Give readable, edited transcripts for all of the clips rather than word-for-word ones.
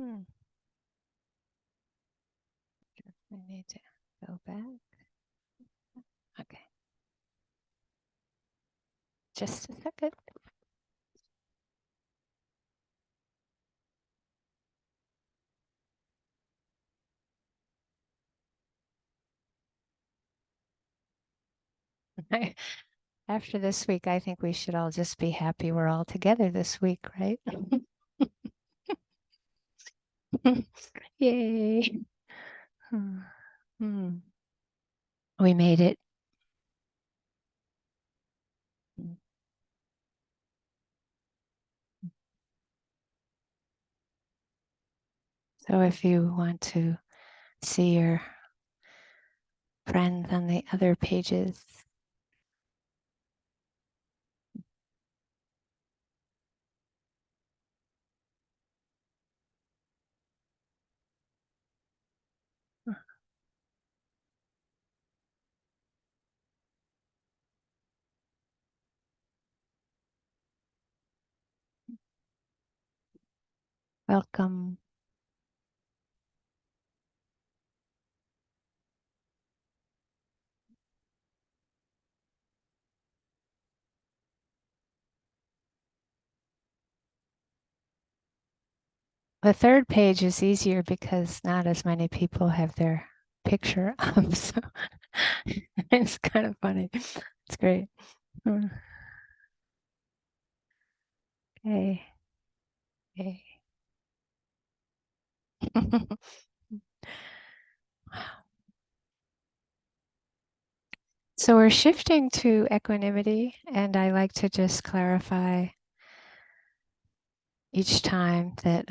Hmm. I need to go back. Okay. Just a second. After this week, I think we should all just be happy we're all together this week, right? Yay. Hmm. We made it. So if you want to see your friends on the other pages, welcome. The third page is easier because not as many people have their picture up. So it's kind of funny. It's great. Okay. Okay. So we're shifting to equanimity, and I like to just clarify each time that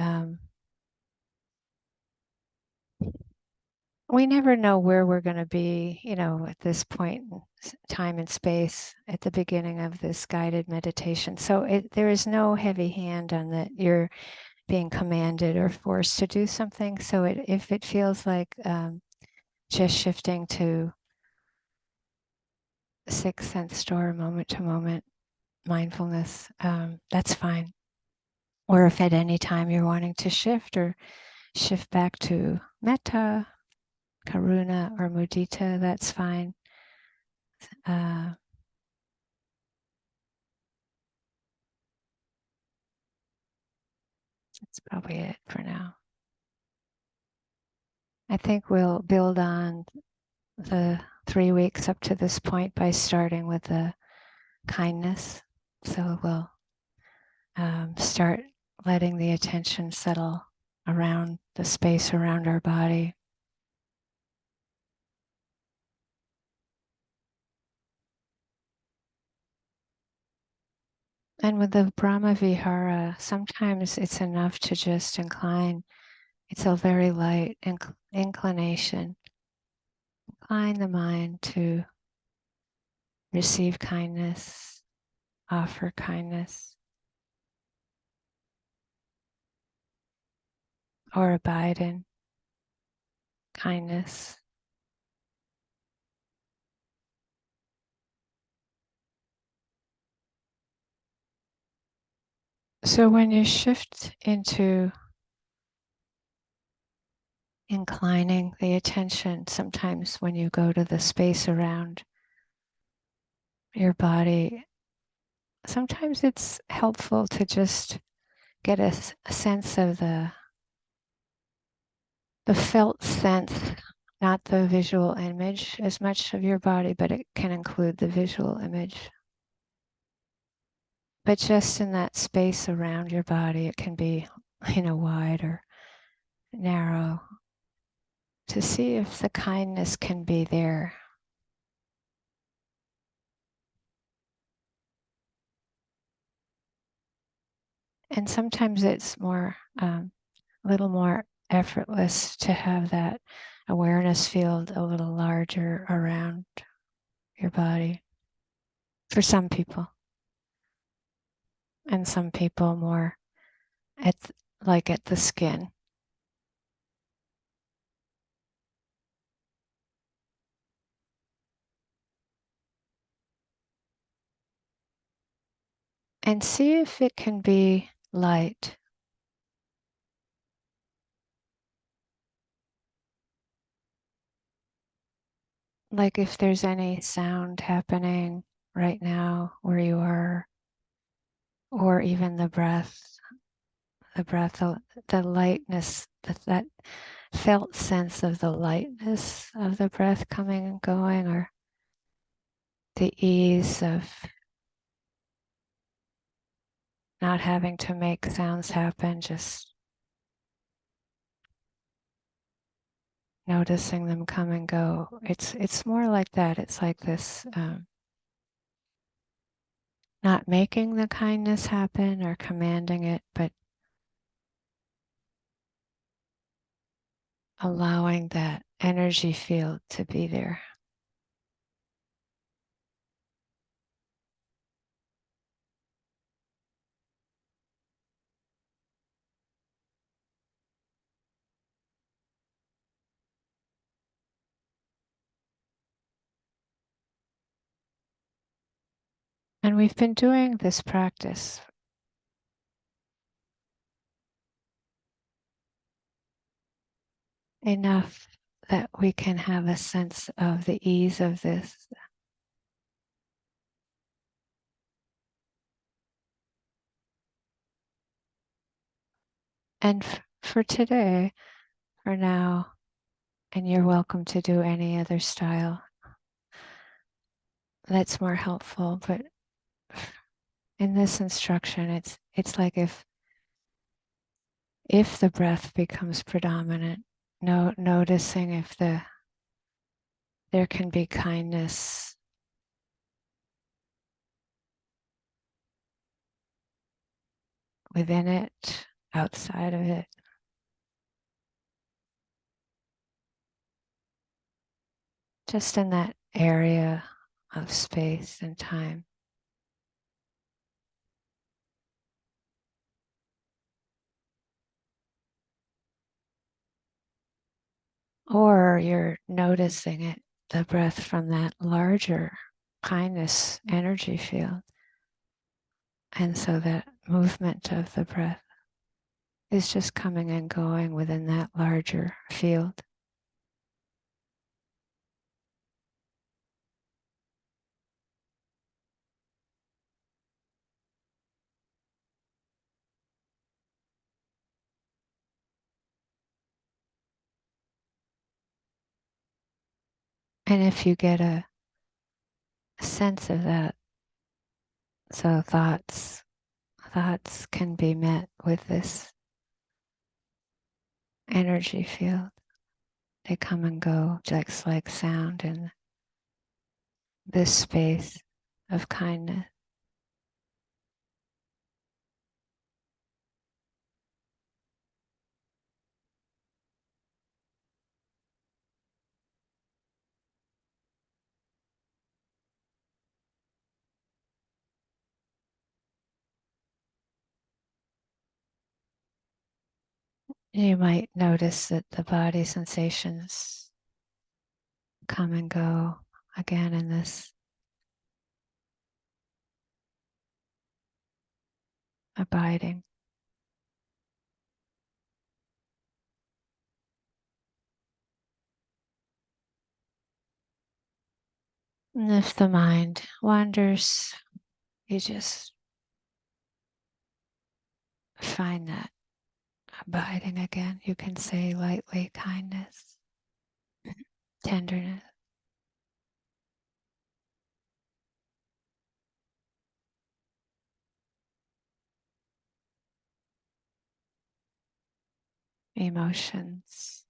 we never know where we're going to be, at this point in time and space at the beginning of this guided meditation. So there is no heavy hand on that you're being commanded or forced to do something. So if it feels like just shifting to sixth sense door, moment to moment mindfulness, that's fine. Or if at any time you're wanting to shift or shift back to metta, karuna, or mudita, that's fine. That's probably it for now. I think we'll build on the 3 weeks up to this point by starting with the kindness. So we'll start letting the attention settle around the space around our body. And with the Brahma Vihara, sometimes it's enough to just incline. It's a very light inclination. Incline the mind to receive kindness, offer kindness, or abide in kindness. So when you shift into inclining the attention, sometimes when you go to the space around your body, sometimes it's helpful to just get a sense of the felt sense, not the visual image as much of your body, but it can include the visual image. But just in that space around your body, it can be, wide or narrow, to see if the kindness can be there. And sometimes it's a little more effortless to have that awareness field a little larger around your body for some people. And some people more at the skin. And see if it can be light. like if there's any sound happening right now where you are, or even the breath, the lightness, that felt sense of the lightness of the breath coming and going, or the ease of not having to make sounds happen, just noticing them come and go. It's more like that. It's like this, not making the kindness happen or commanding it, but allowing that energy field to be there. And we've been doing this practice enough that we can have a sense of the ease of this. And for today, for now, and you're welcome to do any other style that's more helpful, but in this instruction, it's like if the breath becomes predominant, noticing if there can be kindness within it, outside of it. Just in that area of space and time. Or you're noticing it, the breath from that larger kindness energy field. And so that movement of the breath is just coming and going within that larger field. And if you get a sense of that, so thoughts can be met with this energy field. They come and go just like sound in this space of kindness. You might notice that the body sensations come and go again in this abiding. And if the mind wanders, you just find that abiding again. You can say lightly kindness, tenderness, emotions.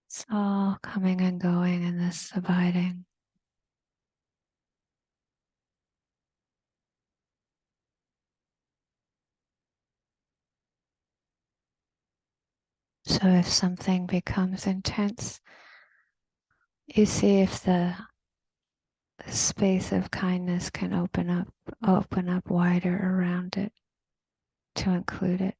It's all coming and going in this abiding. So if something becomes intense, you see if the space of kindness can open up wider around it to include it.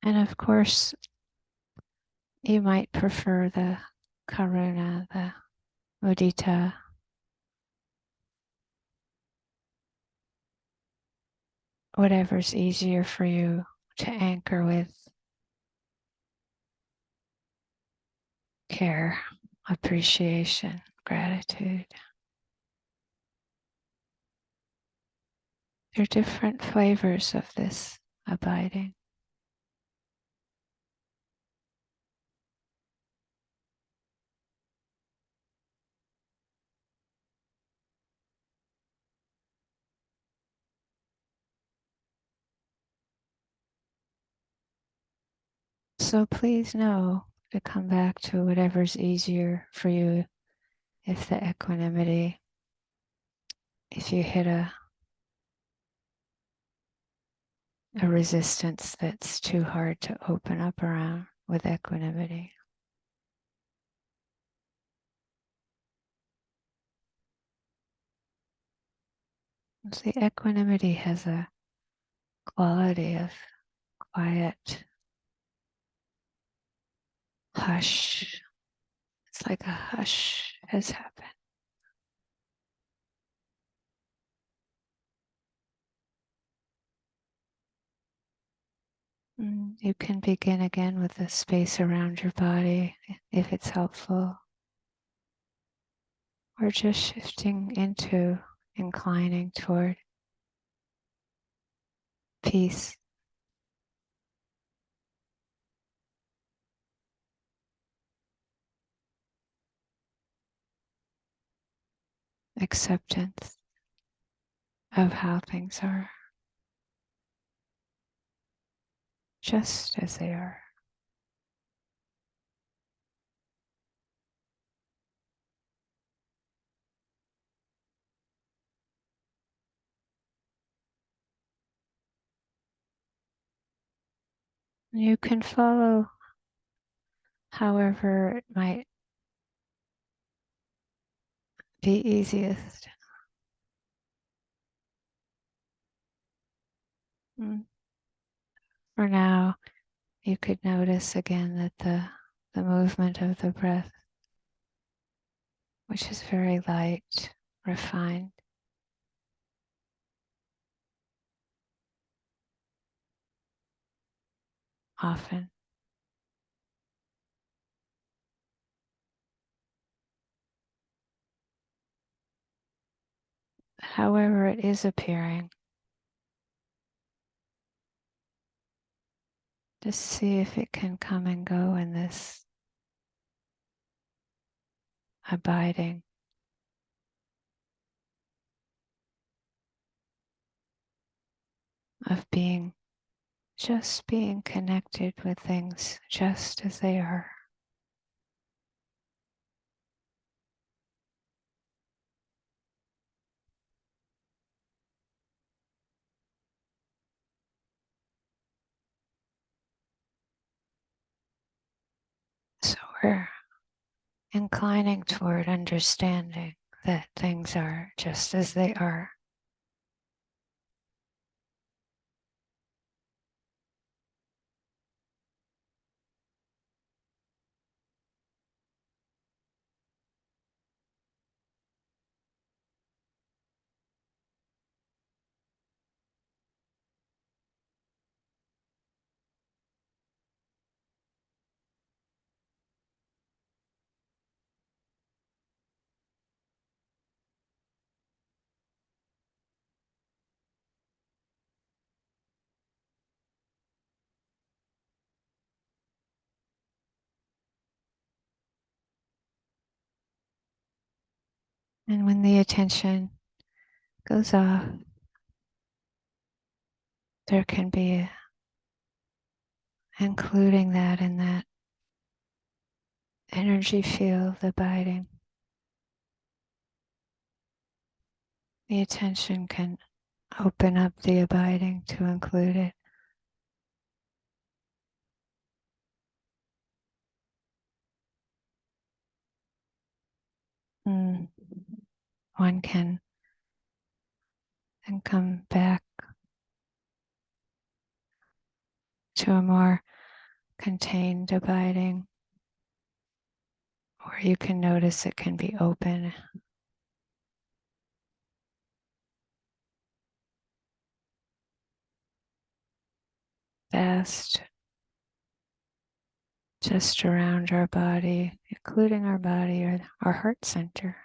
And of course, you might prefer the karuna, the mudita, whatever's easier for you to anchor with care, appreciation, gratitude. There are different flavors of this abiding. So please know to come back to whatever's easier for you. If the equanimity, if you hit a resistance that's too hard to open up around with equanimity. The equanimity has a quality of quiet hush. It's like a hush has happened. You can begin again with the space around your body if it's helpful, or just shifting into inclining toward peace, acceptance of how things are, just as they are. You can follow however it might be easiest. For now, you could notice again that the movement of the breath, which is very light, refined, often. However it is appearing, just see if it can come and go in this abiding, of just being connected with things just as they are. So we're inclining toward understanding that things are just as they are. And when the attention goes off, there can be including that in that energy field abiding. The attention can open up the abiding to include it. One can then come back to a more contained abiding, or you can notice it can be open. Vast, just around our body, including our body or our heart center.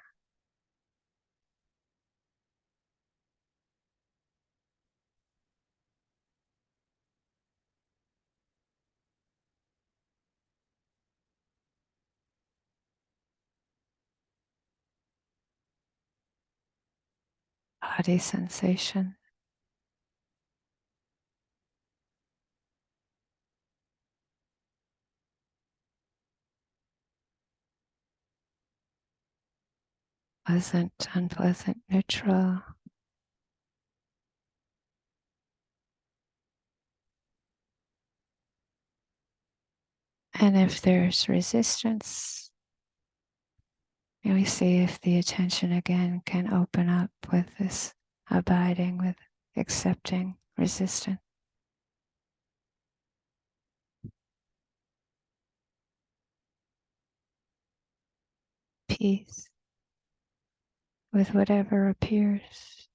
Body sensation. Pleasant, unpleasant, neutral. And if there's resistance, we see if the attention again can open up with this abiding, with accepting resistance. Peace with whatever appears.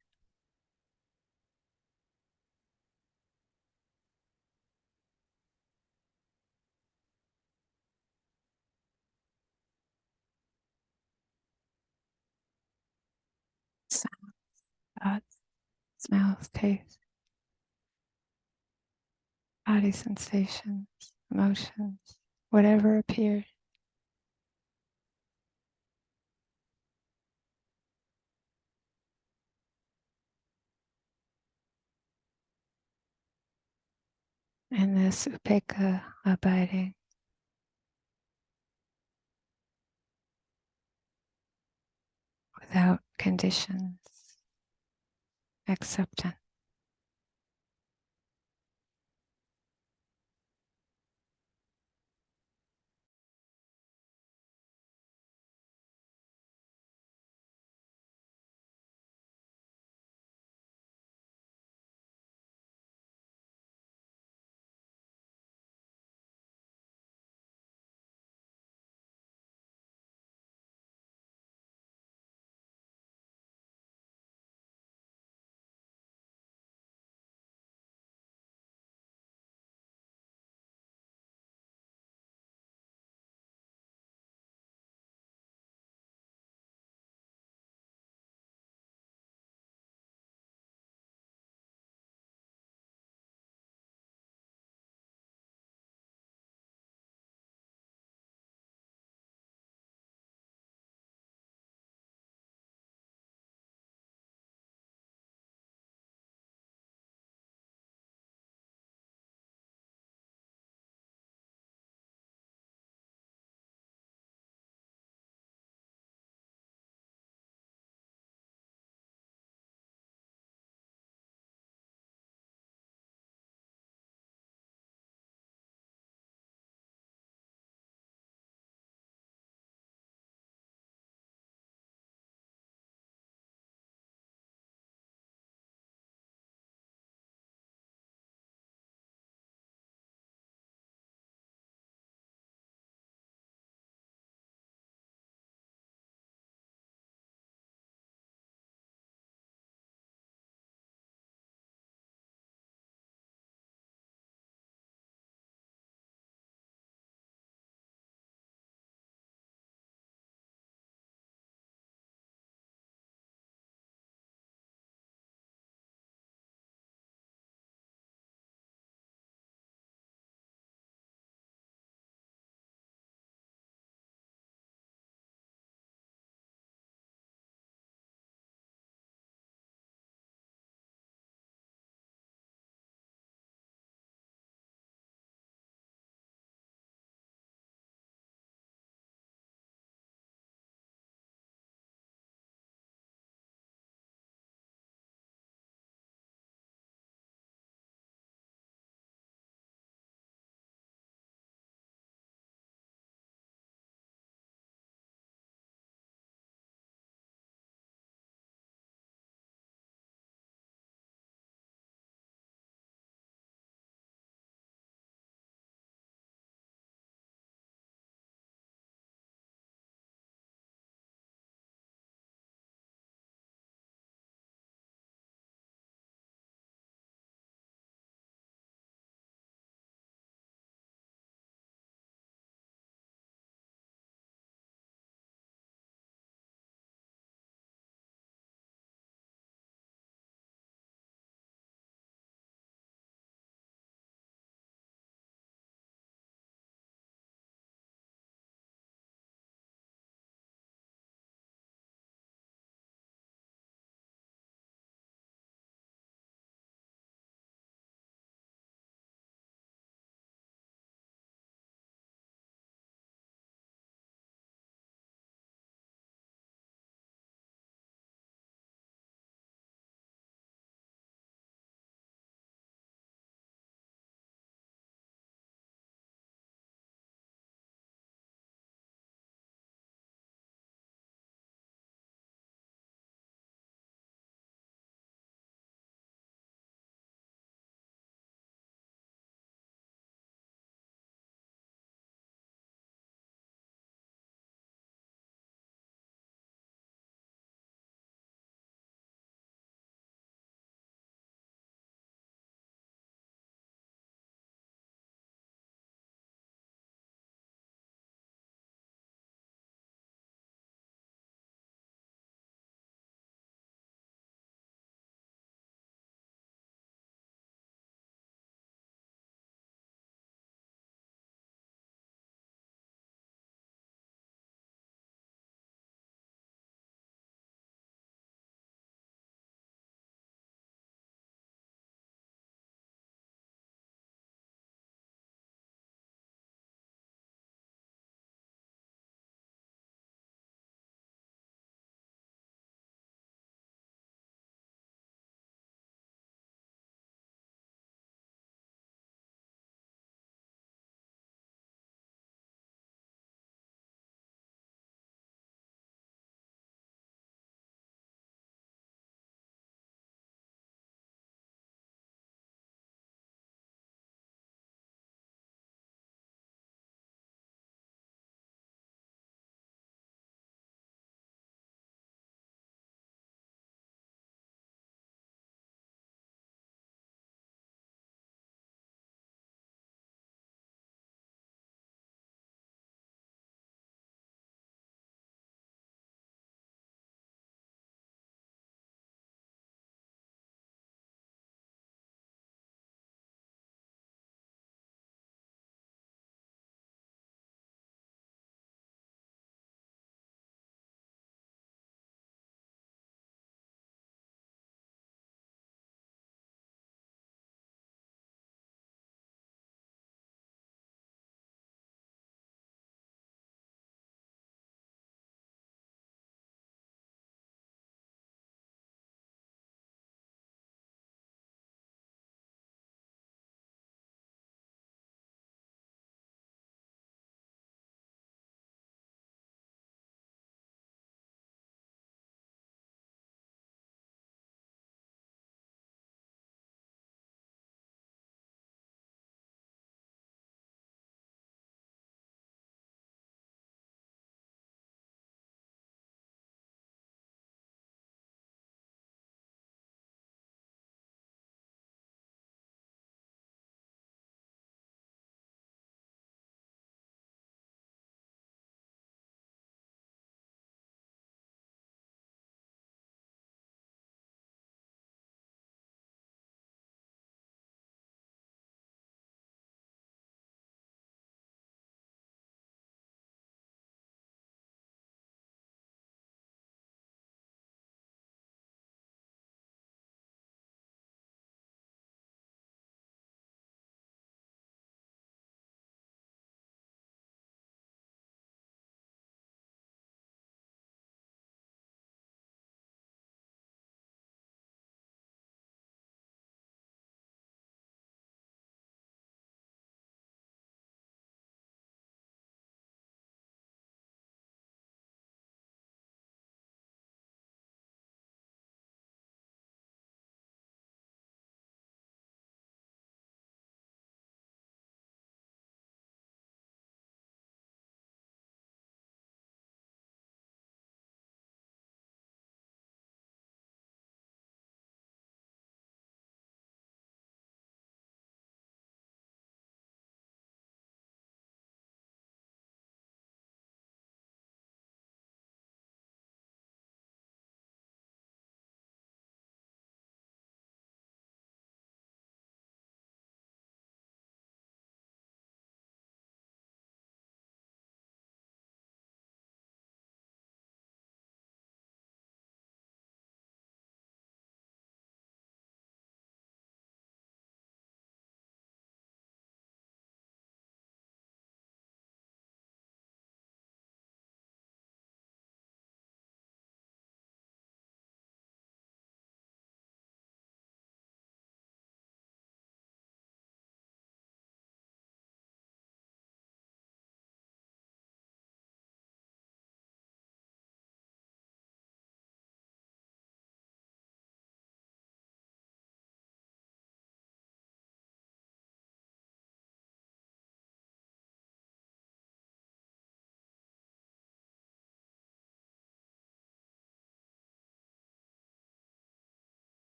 Sound, thoughts, smells, taste, body sensations, emotions, whatever appears. In this upekkha abiding, without conditions, acceptance.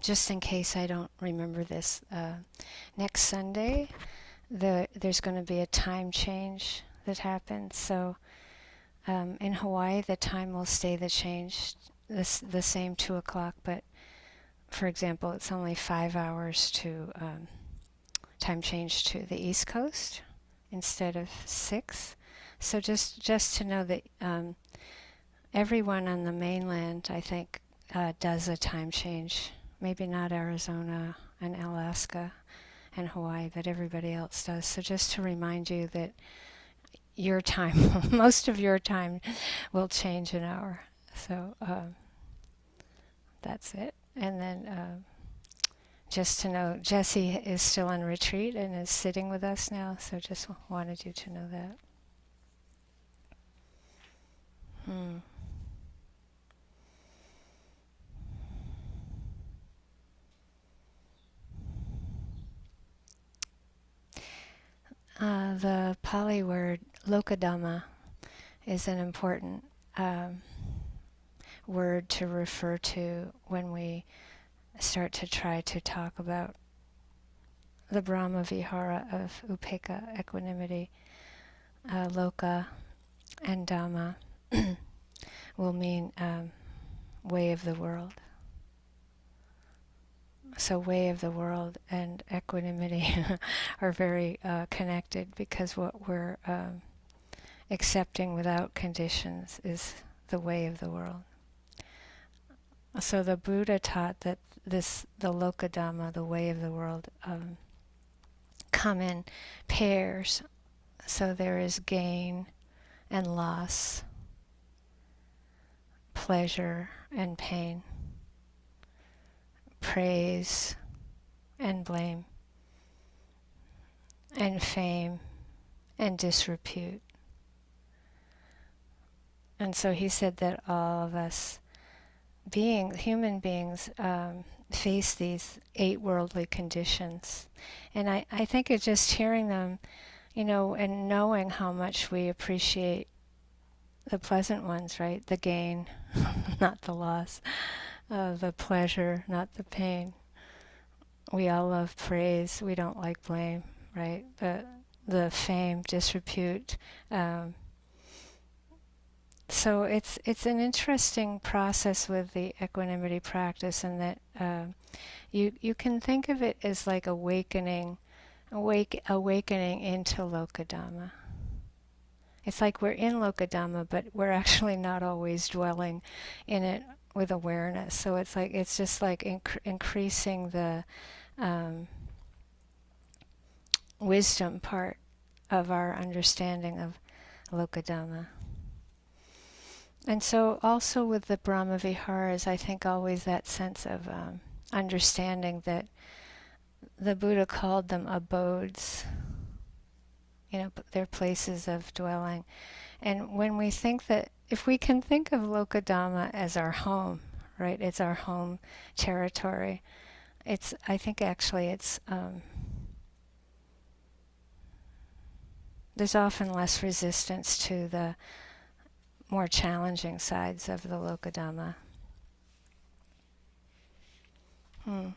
just in case I don't remember this, next Sunday, there's going to be a time change that happens. So in Hawaii, the time will stay the same 2 o'clock, but for example, it's only 5 hours to time change to the East Coast instead of 6. So just to know that everyone on the mainland, I think, does a time change. Maybe not Arizona and Alaska and Hawaii, but everybody else does. So just to remind you that your time, most of your time will change an hour. So that's it. And then just to know, Jessie is still on retreat and is sitting with us now, so just wanted you to know that. The Pali word lokadhamma is an important word to refer to when we start to try to talk about the Brahma Vihara of Upekkha, equanimity. Loka and Dhamma will mean way of the world. So way of the world and equanimity are very connected, because what we're accepting without conditions is the way of the world. So the Buddha taught that the Lokadhamma, the way of the world, come in pairs. So there is gain and loss, pleasure and pain, praise and blame, and fame and disrepute. And so he said that all of us human beings, face these 8 worldly conditions. And I think it's just hearing them, and knowing how much we appreciate the pleasant ones, right? The gain, not the loss. The pleasure, not the pain. We all love praise. We don't like blame, right? The fame, disrepute. So it's an interesting process with the equanimity practice, in that you can think of it as like awakening into Lokadhamma. It's like we're in Lokadhamma, but we're actually not always dwelling in it with awareness. So it's just like increasing the wisdom part of our understanding of Lokadhamma. And so also with the Brahma Viharas, I think always that sense of understanding that the Buddha called them abodes. They're places of dwelling. And when we think that, if we can think of Lokadhamma as our home, right? It's our home territory. I think actually it's, there's often less resistance to the more challenging sides of the Lokadhamma. 51.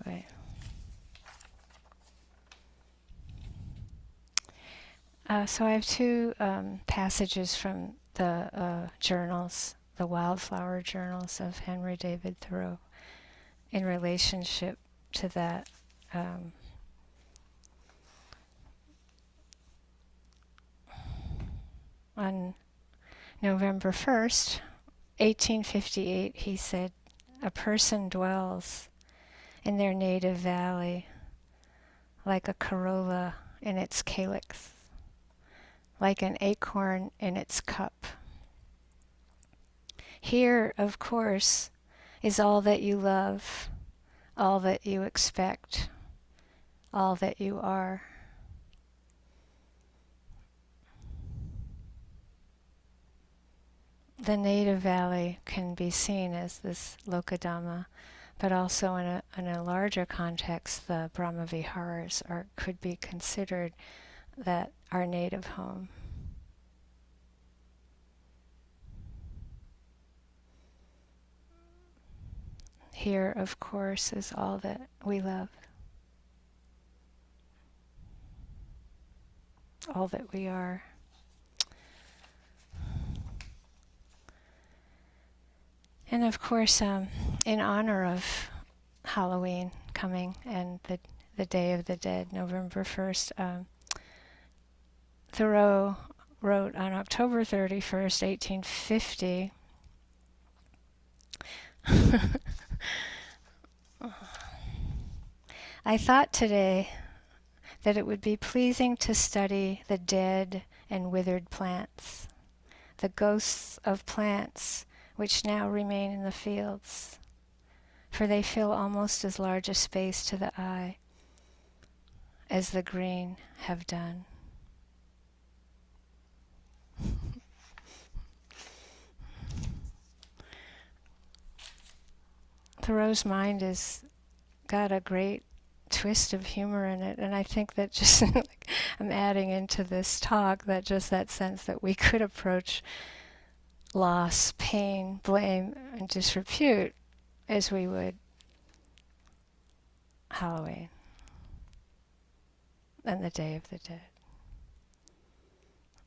Right. So I have 2 passages from the journals, the Wildflower Journals of Henry David Thoreau, in relationship to that. On November 1st, 1858, he said, "A person dwells in their native valley like a corolla in its calyx, like an acorn in its cup. Here, of course, is all that you love, all that you expect, all that you are. the native valley can be seen as this Lokadhamma, but also in a larger context, the Brahmaviharas could be considered that our native home. Here, of course, is all that we love, all that we are. And of course, in honor of Halloween coming and the Day of the Dead, November 1st, Thoreau wrote on October 31st, 1850, I thought today that it would be pleasing to study the dead and withered plants, the ghosts of plants which now remain in the fields, for they fill almost as large a space to the eye as the green have done. Thoreau's mind has got a great twist of humor in it, and I think that just like I'm adding into this talk that just that sense that we could approach loss, pain, blame, and disrepute as we would Halloween and the Day of the Dead.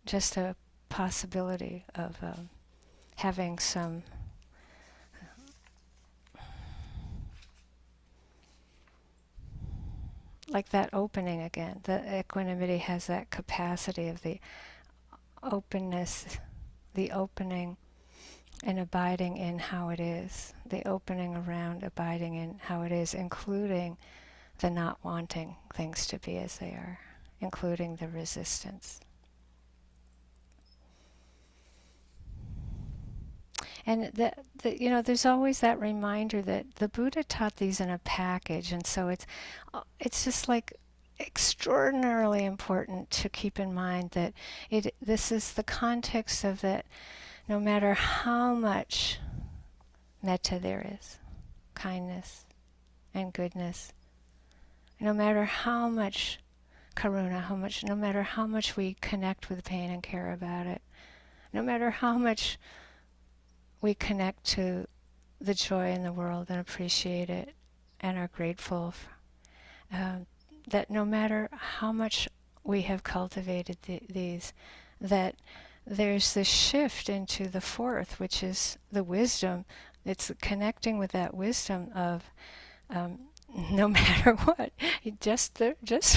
Just a possibility of having some like that opening again. The equanimity has that capacity of the openness, the opening and abiding in how it is, the opening around abiding in how it is, including the not wanting things to be as they are, including the resistance. And there's always that reminder that the Buddha taught these in a package, and so it's just like extraordinarily important to keep in mind that this is the context of that. No matter how much metta there is, kindness and goodness, no matter how much karuna, no matter how much we connect with pain and care about it, no matter how much we connect to the joy in the world and appreciate it and are grateful that no matter how much we have cultivated these, that there's this shift into the fourth, which is the wisdom. It's connecting with that wisdom of no matter what, just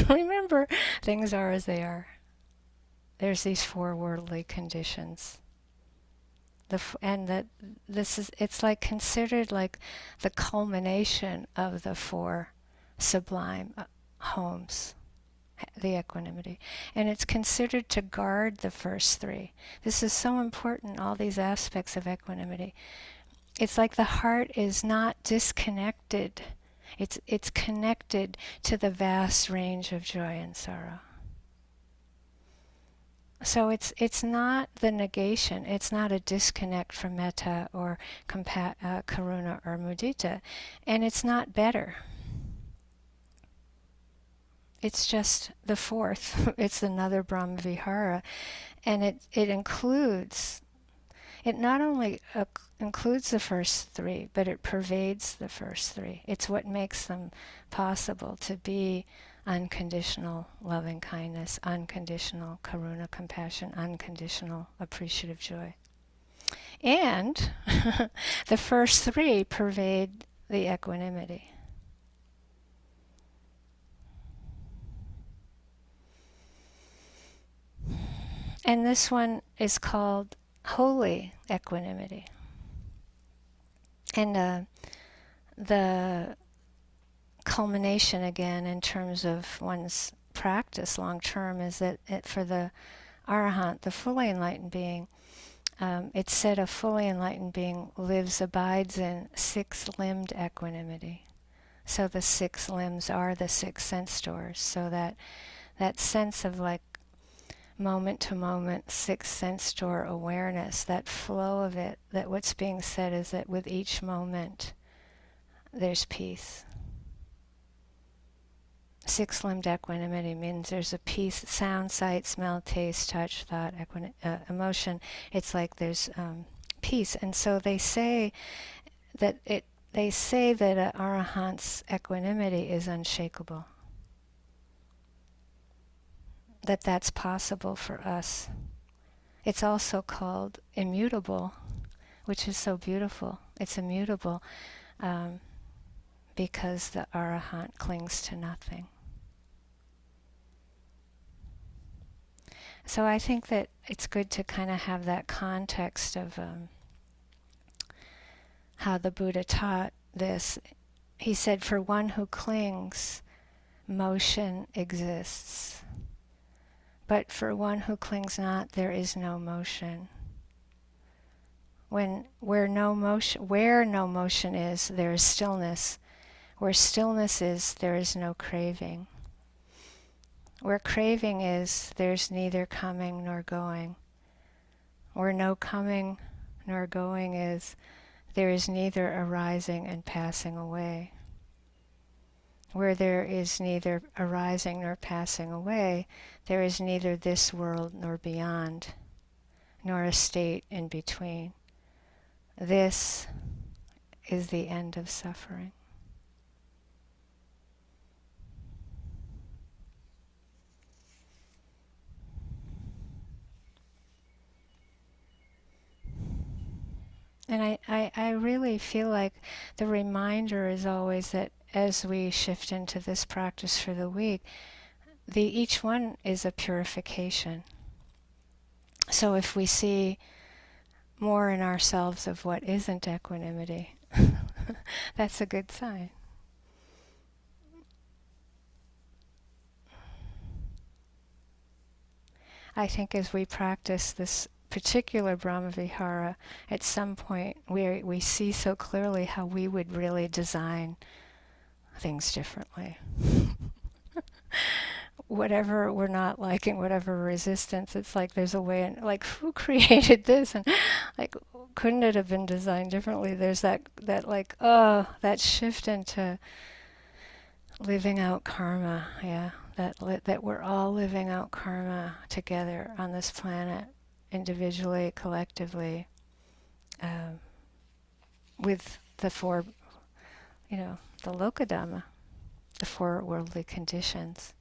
remember things are as they are. There's these four worldly conditions. And that it's like considered like the culmination of the four sublime homes, the equanimity. And it's considered to guard the first three. This is so important, all these aspects of equanimity. It's like the heart is not disconnected. It's connected to the vast range of joy and sorrow. So it's not the negation, it's not a disconnect from metta or karuna or mudita, and it's not better. It's just the fourth. It's another Brahmavihara, and it not only includes the first three, but it pervades the first three. It's what makes them possible to be unconditional loving kindness, unconditional karuna, compassion, unconditional appreciative joy. And the first three pervade the equanimity. And this one is called holy equanimity. And the culmination again in terms of one's practice long term is that for the Arahant, the fully enlightened being, it's said a fully enlightened being abides in six-limbed equanimity. So the six limbs are the six sense doors. So that sense of like moment to moment sixth sense door awareness, that flow of it, that what's being said is that with each moment there's peace. Six-limbed equanimity means there's a peace, sound, sight, smell, taste, touch, thought, emotion. It's like there's peace. And so they say that an arahant's equanimity is unshakable. That's possible for us. It's also called immutable, which is so beautiful. It's immutable because the arahant clings to nothing. So I think that it's good to kind of have that context of how the Buddha taught this. He said, for one who clings, motion exists. But for one who clings not, there is no motion. Where no motion is, there is stillness. Where stillness is, there is no craving. Where craving is, there's neither coming nor going. Where no coming nor going is, there is neither arising and passing away. Where there is neither arising nor passing away, there is neither this world nor beyond, nor a state in between. This is the end of suffering. And I really feel like the reminder is always that as we shift into this practice for the week, each one is a purification. So if we see more in ourselves of what isn't equanimity, that's a good sign. I think as we practice this particular Brahmavihara, at some point we see so clearly how we would really design things differently. Whatever we're not liking, whatever resistance, it's like there's a way, and like, who created this? And like, couldn't it have been designed differently? There's that shift into living out karma, yeah. That we're all living out karma together on this planet, individually, collectively, with the four, the Lokadhamma, the four worldly conditions.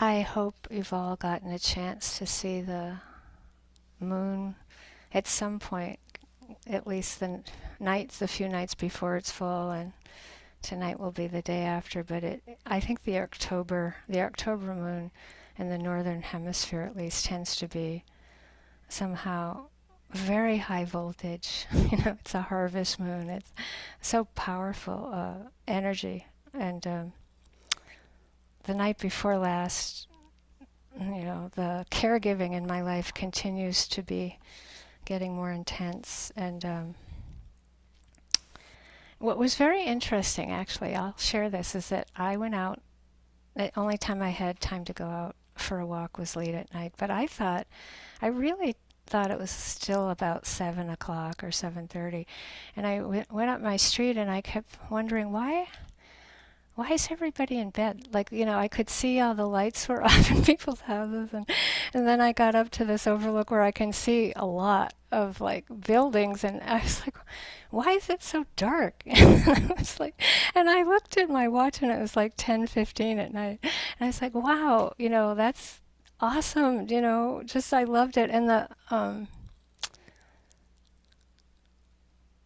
I hope you've all gotten a chance to see the moon at some point, at least the few nights before it's full, and tonight will be the day after. But I think the October moon in the northern hemisphere at least tends to be somehow very high voltage. It's a harvest moon. It's so powerful energy. And the night before last, the caregiving in my life continues to be getting more intense. And what was very interesting, actually, I'll share this, is that I went out. The only time I had time to go out for a walk was late at night. But I really thought it was still about 7 o'clock or 7:30. And I went up my street and I kept wondering, why is everybody in bed? Like, I could see all the lights were off in people's houses. And then I got up to this overlook where I can see a lot of like buildings. And I was like, why is it so dark? And I looked at my watch and it was like 10:15 at night. And I was like, wow, that's awesome. I loved it. And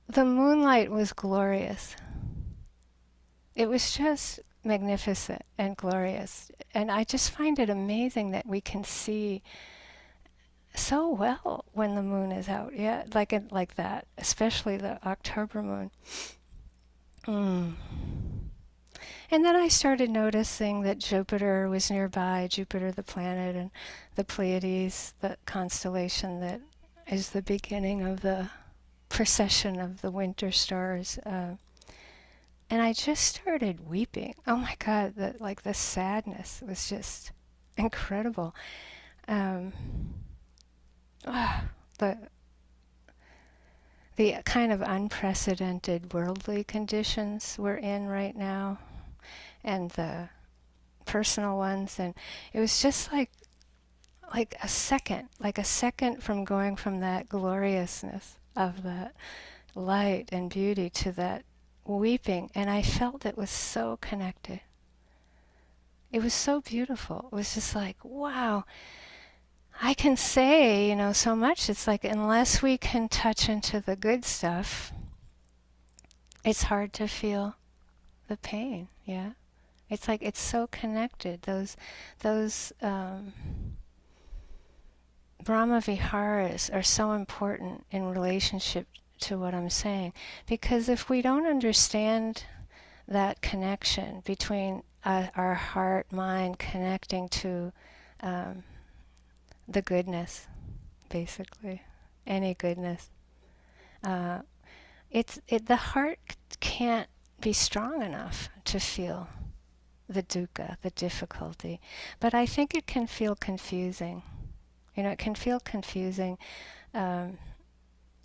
the moonlight was glorious. It was just magnificent and glorious. And I just find it amazing that we can see so well when the moon is out. Yeah, like that, especially the October moon. Mm. And then I started noticing that Jupiter was nearby, Jupiter the planet, and the Pleiades, the constellation that is the beginning of the procession of the winter stars. And I just started weeping. Oh my God, the sadness was just incredible. Um, ah, the the kind of unprecedented worldly conditions we're in right now, and the personal ones, and it was just like a second from going from that gloriousness of that light and beauty to that weeping, and I felt it was so connected. It was so beautiful. It was just like, wow, I can say, so much. It's like unless we can touch into the good stuff, it's hard to feel the pain, yeah? It's like it's so connected. Those Brahma Viharas are so important in relationship to what I'm saying. Because if we don't understand that connection between our heart, mind connecting to um, the goodness, basically, any goodness, uh, the heart can't be strong enough to feel the dukkha, the difficulty. But I think it can feel confusing. It can feel confusing. Um,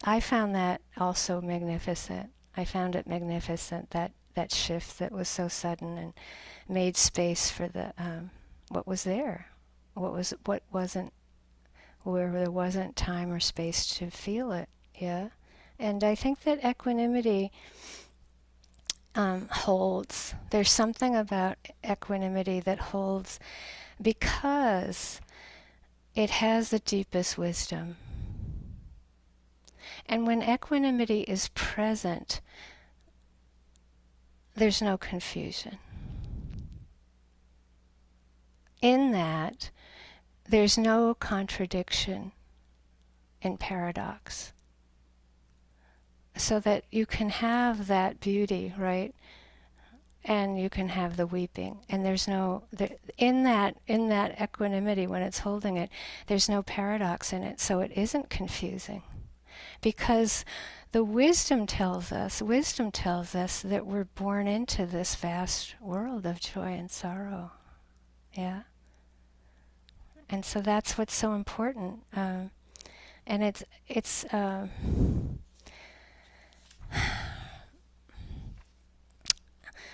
I found that also magnificent. I found it magnificent, that shift that was so sudden and made space for the what was there, what wasn't, where there wasn't time or space to feel it. Yeah, and I think that equanimity holds. There's something about equanimity that holds because it has the deepest wisdom. And when equanimity is present, there's no confusion. In that, there's no contradiction and paradox. So that you can have that beauty, right? And you can have the weeping. And there's in that equanimity, when it's holding it, there's no paradox in it. So it isn't confusing. Because the wisdom tells us that we're born into this vast world of joy and sorrow. Yeah. And so that's what's so important. And it's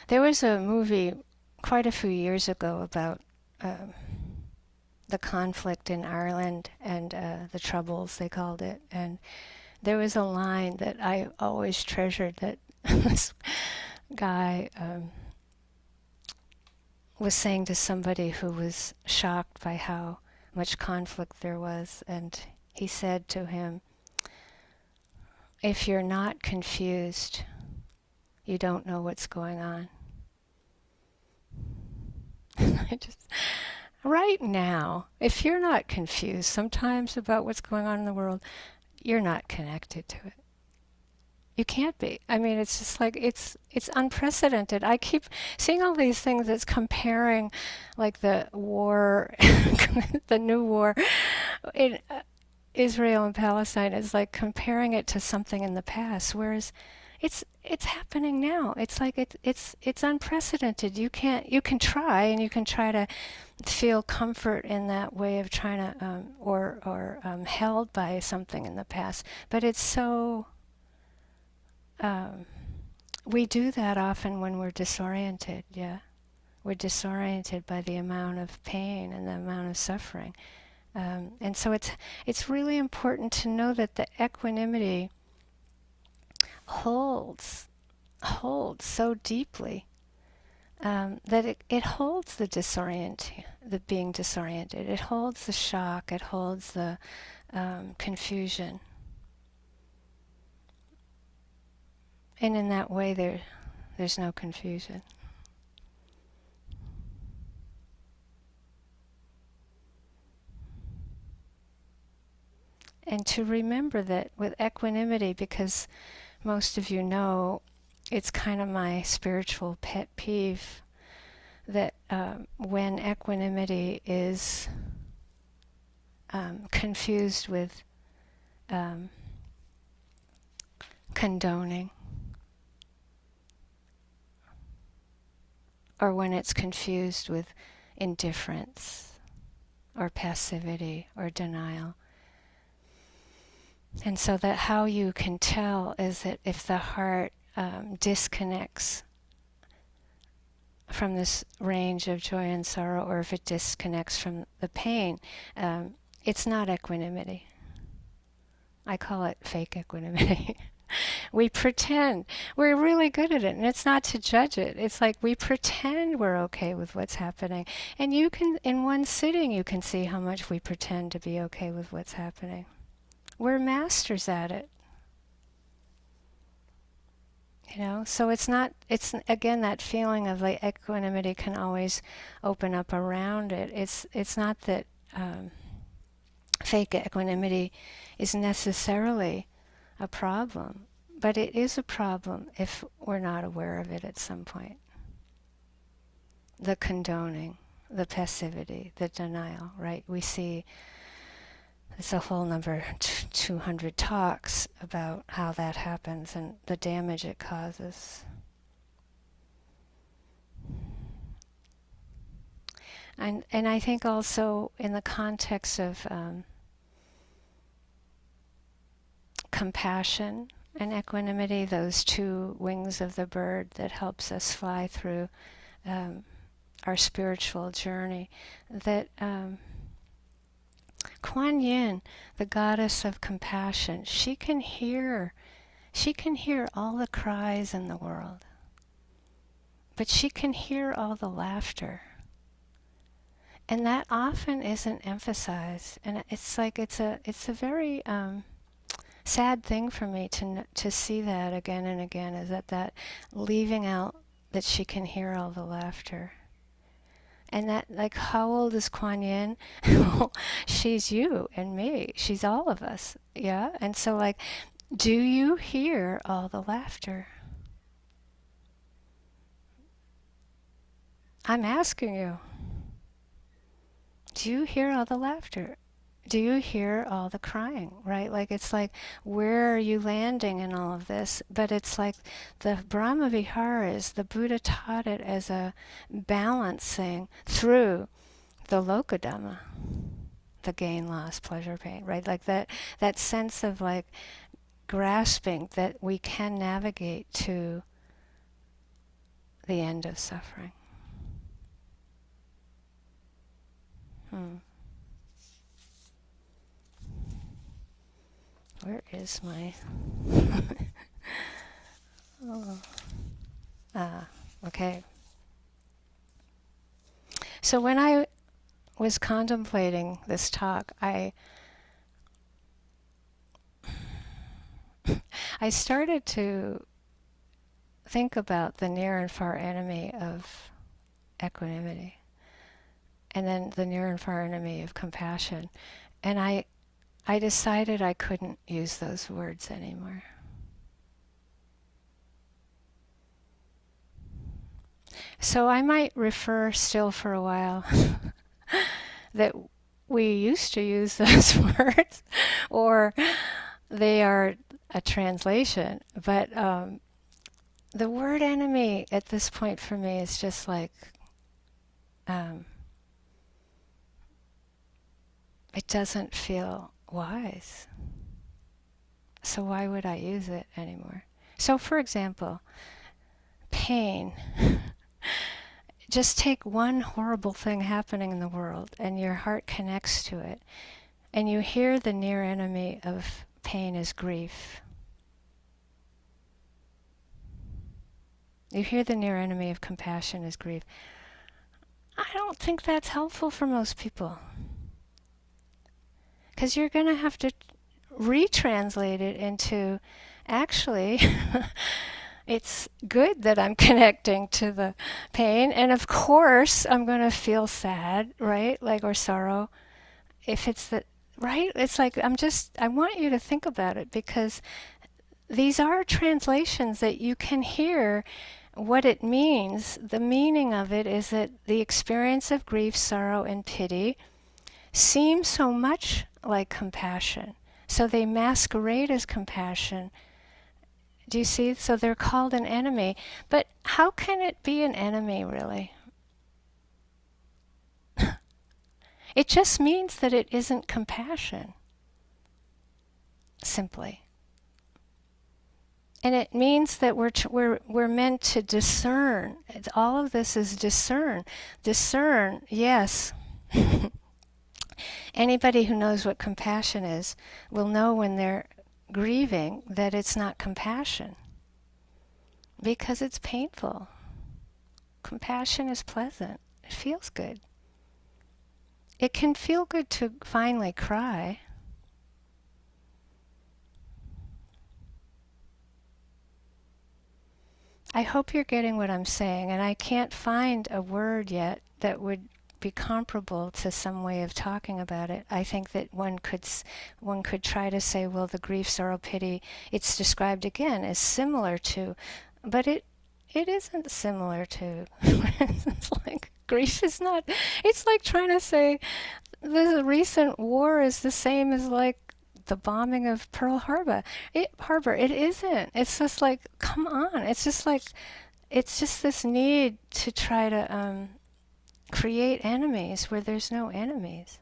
there was a movie quite a few years ago about the conflict in Ireland and the Troubles, they called it. And there was a line that I always treasured that this guy was saying to somebody who was shocked by how much conflict there was. And he said to him, "If you're not confused, you don't know what's going on." I just, right now, if you're not confused sometimes about what's going on in the world, you're not connected to it. You can't be. I mean, it's just like it's unprecedented. I keep seeing all these things that's comparing, like the war, the new war in Israel and Palestine is like comparing it to something in the past, whereas it's happening now. It's like it's unprecedented. You can try, and you can try to feel comfort in that way of trying to or held by something in the past, but it's so. We do that often when we're disoriented, yeah. We're disoriented by the amount of pain and the amount of suffering. And so it's really important to know that the equanimity holds so deeply that it holds the being disoriented. It holds the shock. It holds the confusion. And in that way, there's no confusion. and to remember that with equanimity, because most of you know it's kind of my spiritual pet peeve that when equanimity is confused with condoning, or when it's confused with indifference or passivity or denial. And so that how you can tell is that if the heart disconnects from this range of joy and sorrow, or if it disconnects from the pain, it's not equanimity. I call it fake equanimity. We pretend. We're really good at it, and it's not to judge it. It's like we pretend we're okay with what's happening. And you can, in one sitting, you can see how much we pretend to be okay with what's happening. We're masters at it. So it's again, that feeling of like equanimity can always open up around it. It's not that fake equanimity is necessarily a problem, but it is a problem if we're not aware of it at some point. The condoning, the passivity, the denial, right? We see it's a whole number, 200 talks about how that happens and the damage it causes. And I think also in the context of compassion and equanimity, those two wings of the bird that helps us fly through our spiritual journey, that Kuan Yin, the goddess of compassion, she can hear all the cries in the world, but she can hear all the laughter. And that often isn't emphasized, and it's like it's a very sad thing for me to see that again and again, is that leaving out that she can hear all the laughter. And that, like, how old is Kuan Yin? She's you and me. She's all of us, yeah? And so, like, do you hear all the laughter? I'm asking you. Do you hear all the laughter? Do you hear all the crying, right? Like, it's like, where are you landing in all of this? But it's like the Brahma Viharas, the Buddha taught it as a balancing through the Lokadhamma, the gain, loss, pleasure, pain, right? Like that sense of like grasping that we can navigate to the end of suffering. Where is my... okay. So when I was contemplating this talk, I started to think about the near and far enemy of equanimity, and then the near and far enemy of compassion. And I decided I couldn't use those words anymore. So I might refer still for a while that we used to use those words, or they are a translation. But the word enemy at this point for me is just like, it doesn't feel wise. So why would I use it anymore? So for example, pain. Just take one horrible thing happening in the world and your heart connects to it, and you hear the near enemy of pain is grief. You hear the near enemy of compassion is grief. I don't think that's helpful for most people, because you're going to have to retranslate it into, actually, it's good that I'm connecting to the pain, and of course I'm going to feel sad, right? Like, or sorrow, if it's right? It's like, I want you to think about it, because these are translations that you can hear what it means. The meaning of it is that the experience of grief, sorrow, and pity seem so much like compassion. So they masquerade as compassion. Do you see? So they're called an enemy. But how can it be an enemy, really? It just means that it isn't compassion, simply. And it means that we're meant to discern. All of this is discern. Discern, yes. Anybody who knows what compassion is will know when they're grieving that it's not compassion, because it's painful. Compassion is pleasant. It feels good. It can feel good to finally cry. I hope you're getting what I'm saying, and I can't find a word yet that would be comparable to some way of talking about it. I think that one could try to say, well, the grief, sorrow, pity, it's described again as similar to, but it isn't similar to. It's like grief is not. It's like trying to say the recent war is the same as like the bombing of Pearl Harbor. It isn't. It's just like, come on. It's just like, it's just this need to try to create enemies where there's no enemies.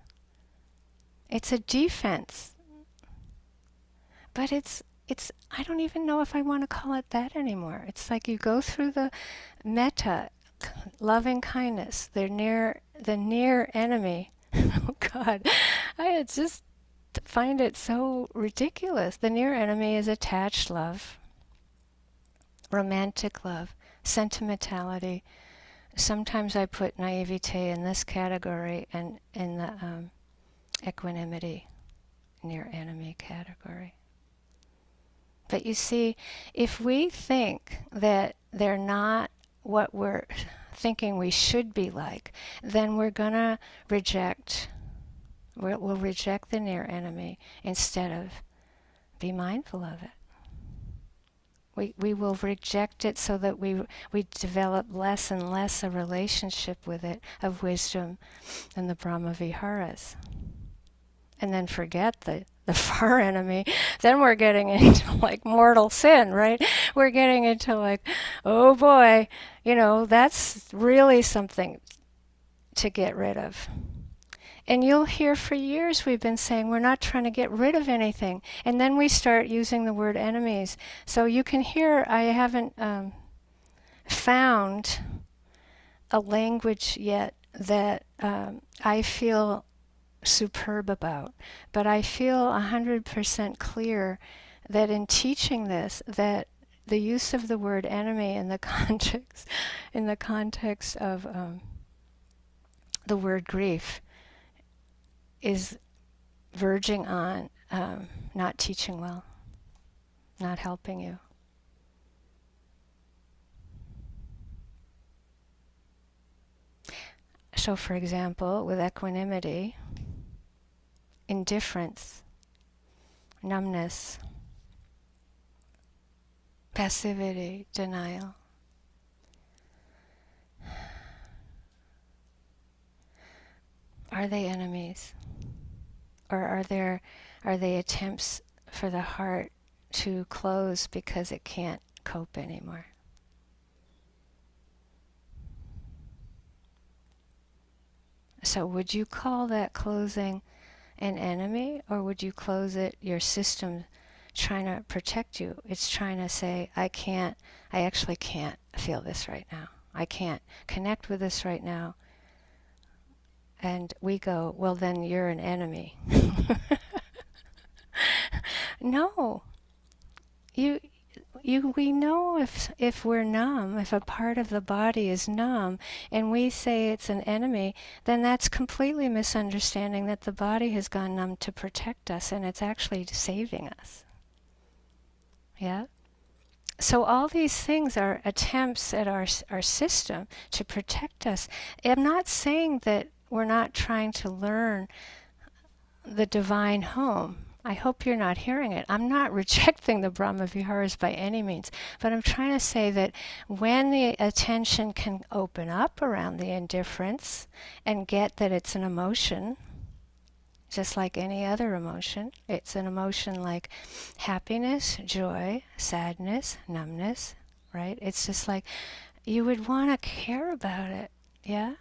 It's a defense. But I don't even know if I want to call it that anymore. It's like you go through the metta, loving kindness, the near enemy. Oh God, I just find it so ridiculous. The near enemy is attached love, romantic love, sentimentality. Sometimes I put naivete in this category, and in the equanimity, near enemy category. But you see, if we think that they're not what we're thinking we should be like, then we're going to reject. We'll reject the near enemy instead of be mindful of it. We will reject it so that we develop less and less a relationship with it of wisdom and the Brahma Viharas. And then forget the far enemy. Then we're getting into like mortal sin, right? We're getting into like, oh boy, that's really something to get rid of. And you'll hear for years we've been saying we're not trying to get rid of anything. And then we start using the word enemies. So you can hear I haven't found a language yet that I feel superb about. But I feel 100% clear that in teaching this, that the use of the word enemy in the context of the word grief is verging on not teaching well, not helping you. So for example, with equanimity, indifference, numbness, passivity, denial. Are they enemies? Or are they attempts for the heart to close because it can't cope anymore? So would you call that closing an enemy, or would you close it your system trying to protect you? It's trying to say, I actually can't feel this right now. I can't connect with this right now. And we go, well, then you're an enemy. No. We know if we're numb, if a part of the body is numb, and we say it's an enemy, then that's completely misunderstanding that the body has gone numb to protect us, and it's actually saving us. Yeah? So all these things are attempts at our system to protect us. I'm not saying that we're not trying to learn the divine home. I hope you're not hearing it. I'm not rejecting the Brahma Viharas by any means, but I'm trying to say that when the attention can open up around the indifference and get that it's an emotion, just like any other emotion, it's an emotion like happiness, joy, sadness, numbness, right? It's just like you would want to care about it, yeah?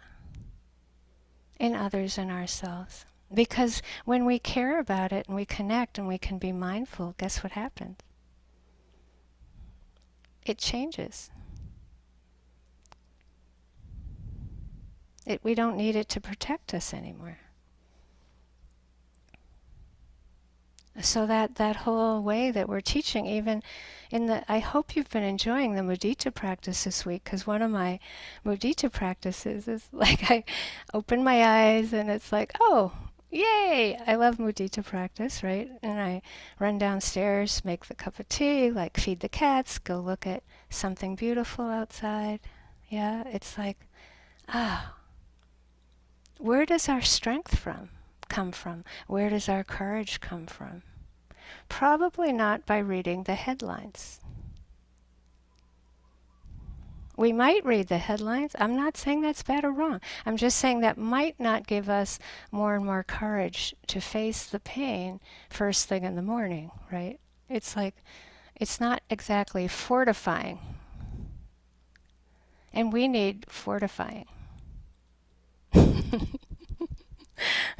In others and ourselves. Because when we care about it and we connect and we can be mindful, guess what happens? It changes. We don't need it to protect us anymore. So that whole way that we're teaching, even I hope you've been enjoying the mudita practice this week, because one of my mudita practices is like I open my eyes and it's like, oh, yay! I love mudita practice, right? And I run downstairs, make the cup of tea, like feed the cats, go look at something beautiful outside. Yeah, it's like, where does our strength come from? Where does our courage come from? Probably not by reading the headlines. We might read the headlines. I'm not saying that's bad or wrong. I'm just saying that might not give us more and more courage to face the pain first thing in the morning, right? It's like, it's not exactly fortifying. And we need fortifying.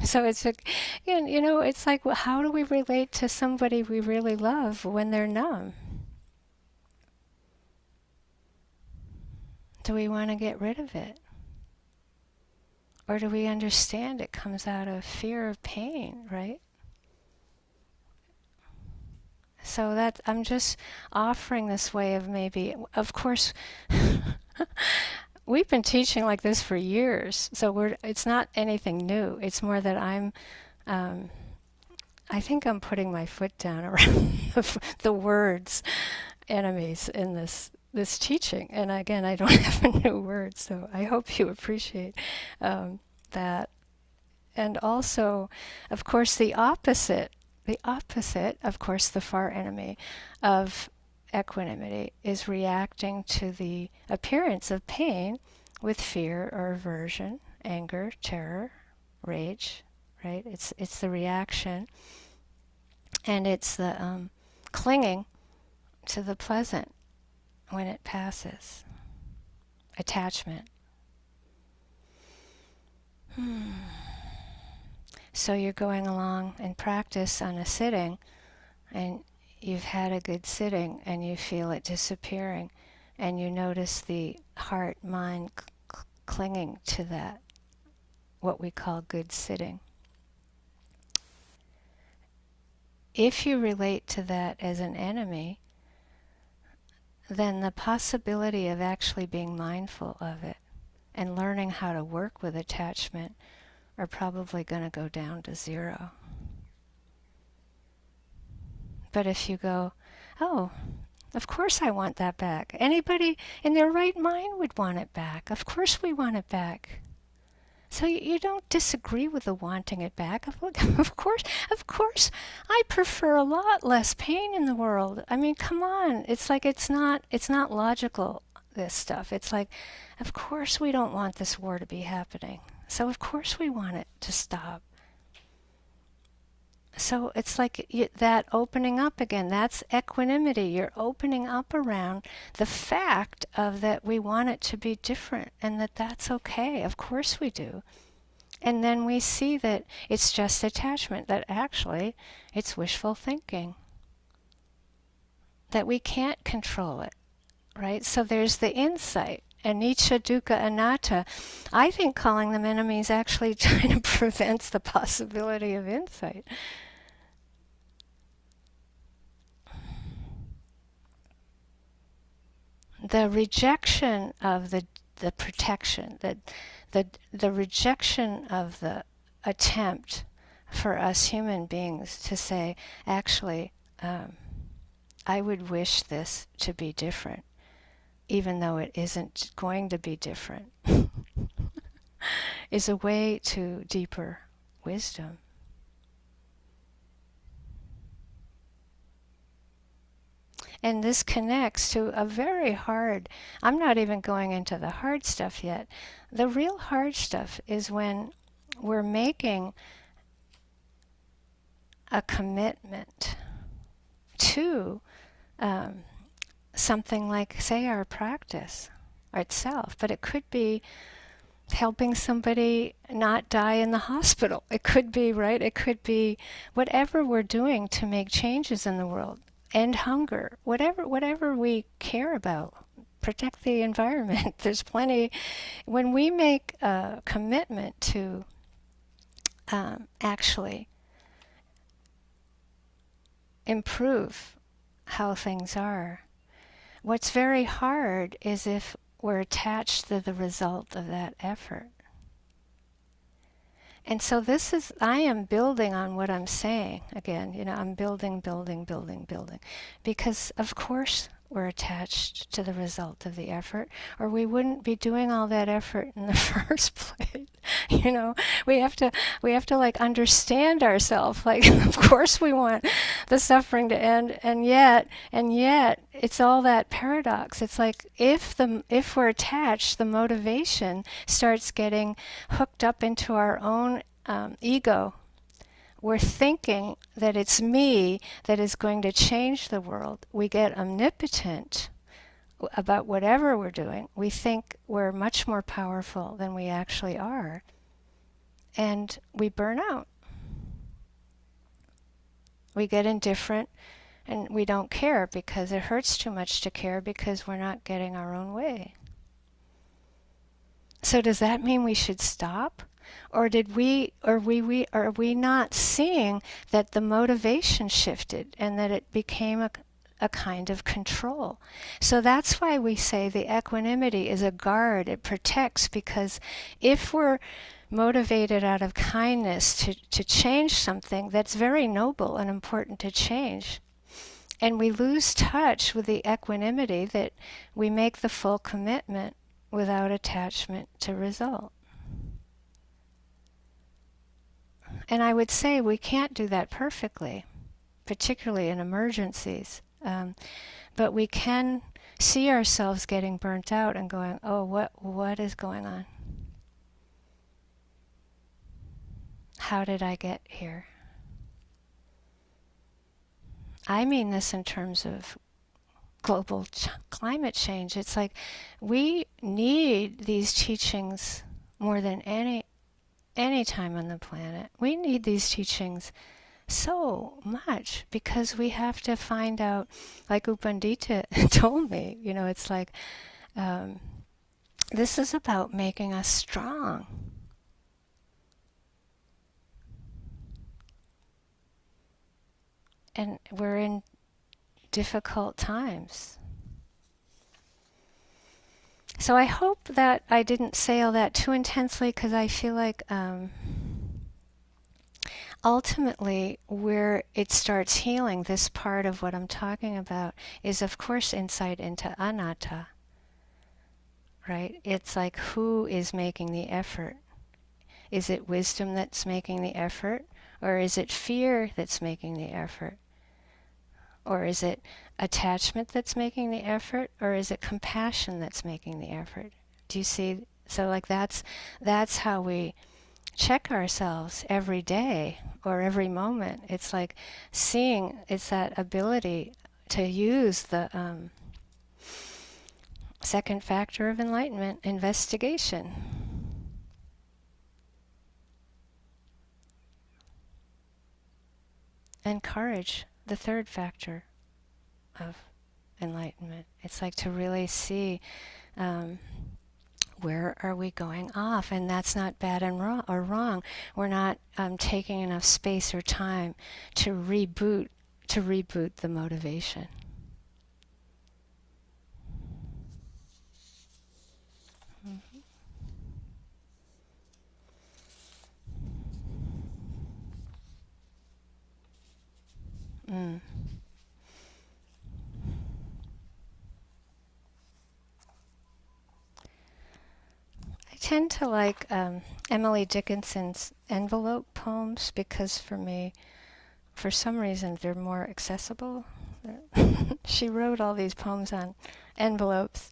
So it's it's like, well, how do we relate to somebody we really love when they're numb? Do we want to get rid of it? Or do we understand it comes out of fear of pain, right? So that I'm just offering this way of maybe, of course, we've been teaching like this for years, so it's not anything new. It's more that I think I'm putting my foot down around the words enemies in this teaching. And again, I don't have a new word, so I hope you appreciate that. And also, of course, the opposite, of course, the far enemy of equanimity is reacting to the appearance of pain with fear or aversion, anger, terror, rage, right? It's the reaction, and it's the clinging to the pleasant when it passes. Attachment. So you're going along in practice on a sitting, and you've had a good sitting, and you feel it disappearing, and you notice the heart, mind clinging to that, what we call good sitting. If you relate to that as an enemy, then the possibility of actually being mindful of it and learning how to work with attachment are probably going to go down to zero. But if you go, oh, of course I want that back. Anybody in their right mind would want it back. Of course we want it back. So you don't disagree with the wanting it back. Of course, I prefer a lot less pain in the world. I mean, come on. It's like it's not logical, this stuff. It's like, of course we don't want this war to be happening. So of course we want it to stop. So it's like that opening up again. That's equanimity. You're opening up around the fact of that we want it to be different and that that's okay. Of course we do. And then we see that it's just attachment, that actually it's wishful thinking, that we can't control it, right? So there's the insight. Anicca, dukkha, anatta. I think calling them enemies actually kind of prevents the possibility of insight. The rejection of the protection, the rejection of the attempt for us human beings to say, actually, I would wish this to be different, even though it isn't going to be different, is a way to deeper wisdom. And this connects to a very hard, I'm not even going into the hard stuff yet. The real hard stuff is when we're making a commitment to something like, say, our practice itself, but it could be helping somebody not die in the hospital. It could be, right? It could be whatever we're doing to make changes in the world, end hunger, whatever we care about, protect the environment. There's plenty. When we make a commitment to actually improve how things are, what's very hard is if we're attached to the result of that effort. And so this is, I am building on what I'm saying. Again, I'm building. Because of course we're attached to the result of the effort, or we wouldn't be doing all that effort in the first place. We have to like understand ourselves. Like, of course we want the suffering to end, and yet it's all that paradox. It's like if we're attached, the motivation starts getting hooked up into our own ego. We're thinking that it's me that is going to change the world. We get omnipotent about whatever we're doing. We think we're much more powerful than we actually are. And we burn out. We get indifferent and we don't care because it hurts too much to care because we're not getting our own way. So does that mean we should stop? Or are we not seeing that the motivation shifted and that it became a kind of control? So that's why we say the equanimity is a guard. It protects, because if we're motivated out of kindness to change something that's very noble and important to change, and we lose touch with the equanimity, that we make the full commitment without attachment to result. And I would say we can't do that perfectly, particularly in emergencies. But we can see ourselves getting burnt out and going, oh, what is going on? How did I get here? I mean this in terms of global climate change. It's like we need these teachings more than any time on the planet. We need these teachings so much because we have to find out, like U Pandita told me, it's like this is about making us strong. And we're in difficult times. So I hope that I didn't say all that too intensely, because I feel like ultimately where it starts healing, this part of what I'm talking about, is of course insight into anatta, right? It's like, who is making the effort? Is it wisdom that's making the effort? Or is it fear that's making the effort? Or is it attachment that's making the effort? Or is it compassion that's making the effort? Do you see? So like that's how we check ourselves every day or every moment. It's like seeing, it's that ability to use the second factor of enlightenment, investigation. And courage, the third factor of enlightenment. It's like to really see where are we going off, and that's not bad and wrong. We're not taking enough space or time to reboot the motivation. Mm. I tend to like Emily Dickinson's envelope poems because for me, for some reason, they're more accessible. She wrote all these poems on envelopes.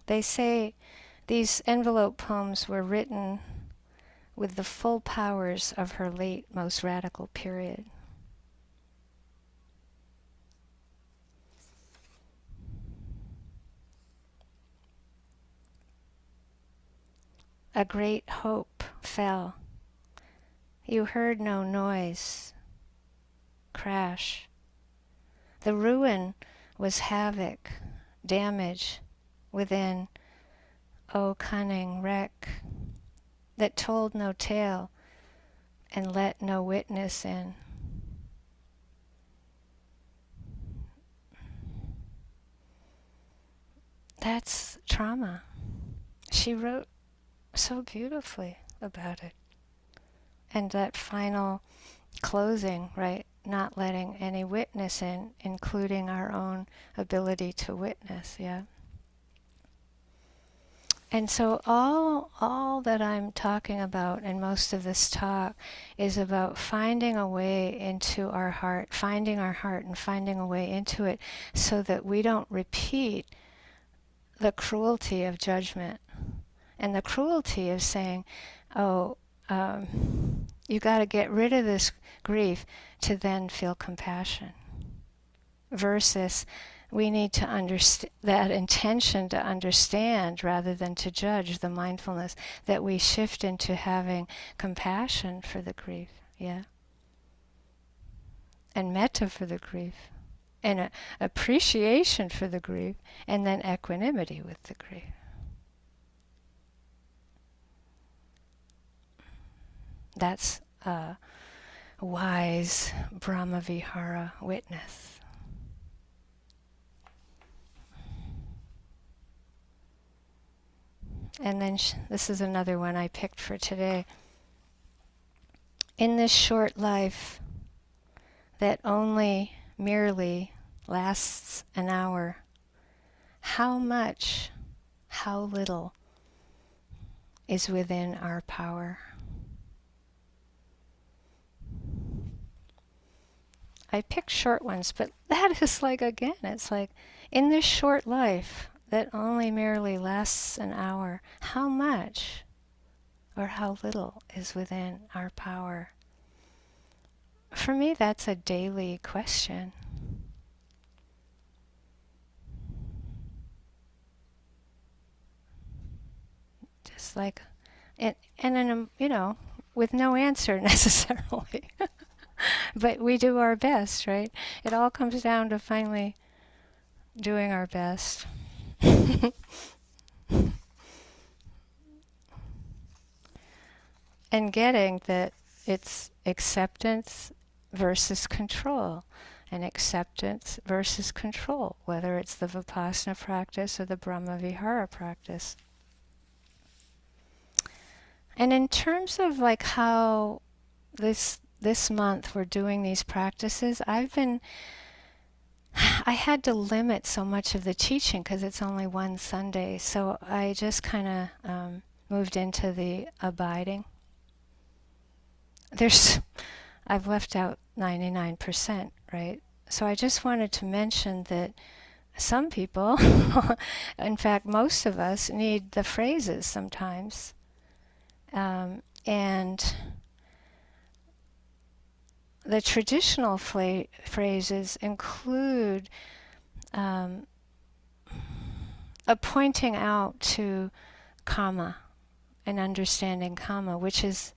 They say these envelope poems were written with the full powers of her late, most radical period. A great hope fell. You heard no noise, crash. The ruin was havoc, damage within, oh cunning wreck, that told no tale and let no witness in. That's trauma. She wrote so beautifully about it. And that final closing, right? Not letting any witness in, including our own ability to witness, yeah. And so all that I'm talking about in most of this talk is about finding a way into our heart, finding our heart and finding a way into it so that we don't repeat the cruelty of judgment and the cruelty of saying, oh, you got to get rid of this grief to then feel compassion, versus we need to understand that intention to understand rather than to judge, the mindfulness that we shift into having compassion for the grief, yeah, and metta for the grief, and appreciation for the grief, and then equanimity with the grief. That's a wise Brahmavihara witness. And then this is another one I picked for today. In this short life that only merely lasts an hour, how much, how little is within our power? I picked short ones, but that is like, again, it's like, in this short life that only merely lasts an hour, how much or how little is within our power? For me, that's a daily question. Just like, and in a, with no answer necessarily. But we do our best, right? It all comes down to finally doing our best. And getting that it's acceptance versus control, and acceptance versus control, whether it's the Vipassana practice or the Brahmavihara practice. And in terms of like how this month we're doing these practices, I had to limit so much of the teaching because it's only one Sunday, so I just kind of moved into the abiding. I've left out 99%, right? So I just wanted to mention that some people, in fact most of us, need the phrases sometimes. And the traditional phrases include a pointing out to karma and understanding karma, which is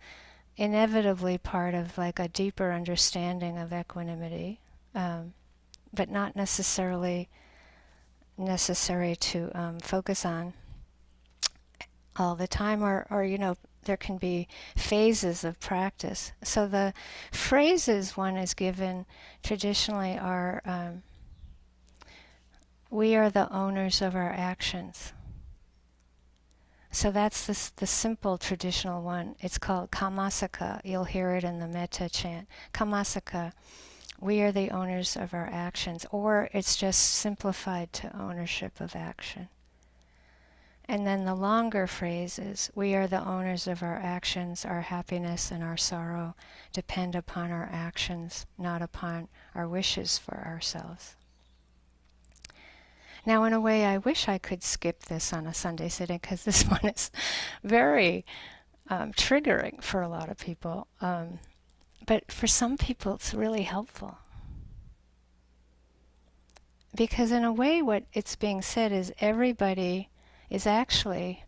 inevitably part of like a deeper understanding of equanimity, but not necessarily necessary to focus on all the time, or there can be phases of practice. So the phrases one is given traditionally are, we are the owners of our actions. So that's the simple traditional one. It's called Kammasaka. You'll hear it in the metta chant. Kammasaka, we are the owners of our actions. Or it's just simplified to ownership of action. And then the longer phrases, we are the owners of our actions, our happiness and our sorrow depend upon our actions, not upon our wishes for ourselves. Now, in a way, I wish I could skip this on a Sunday sitting, because this one is very triggering for a lot of people. But for some people, it's really helpful. Because in a way, what it's being said is everybody is actually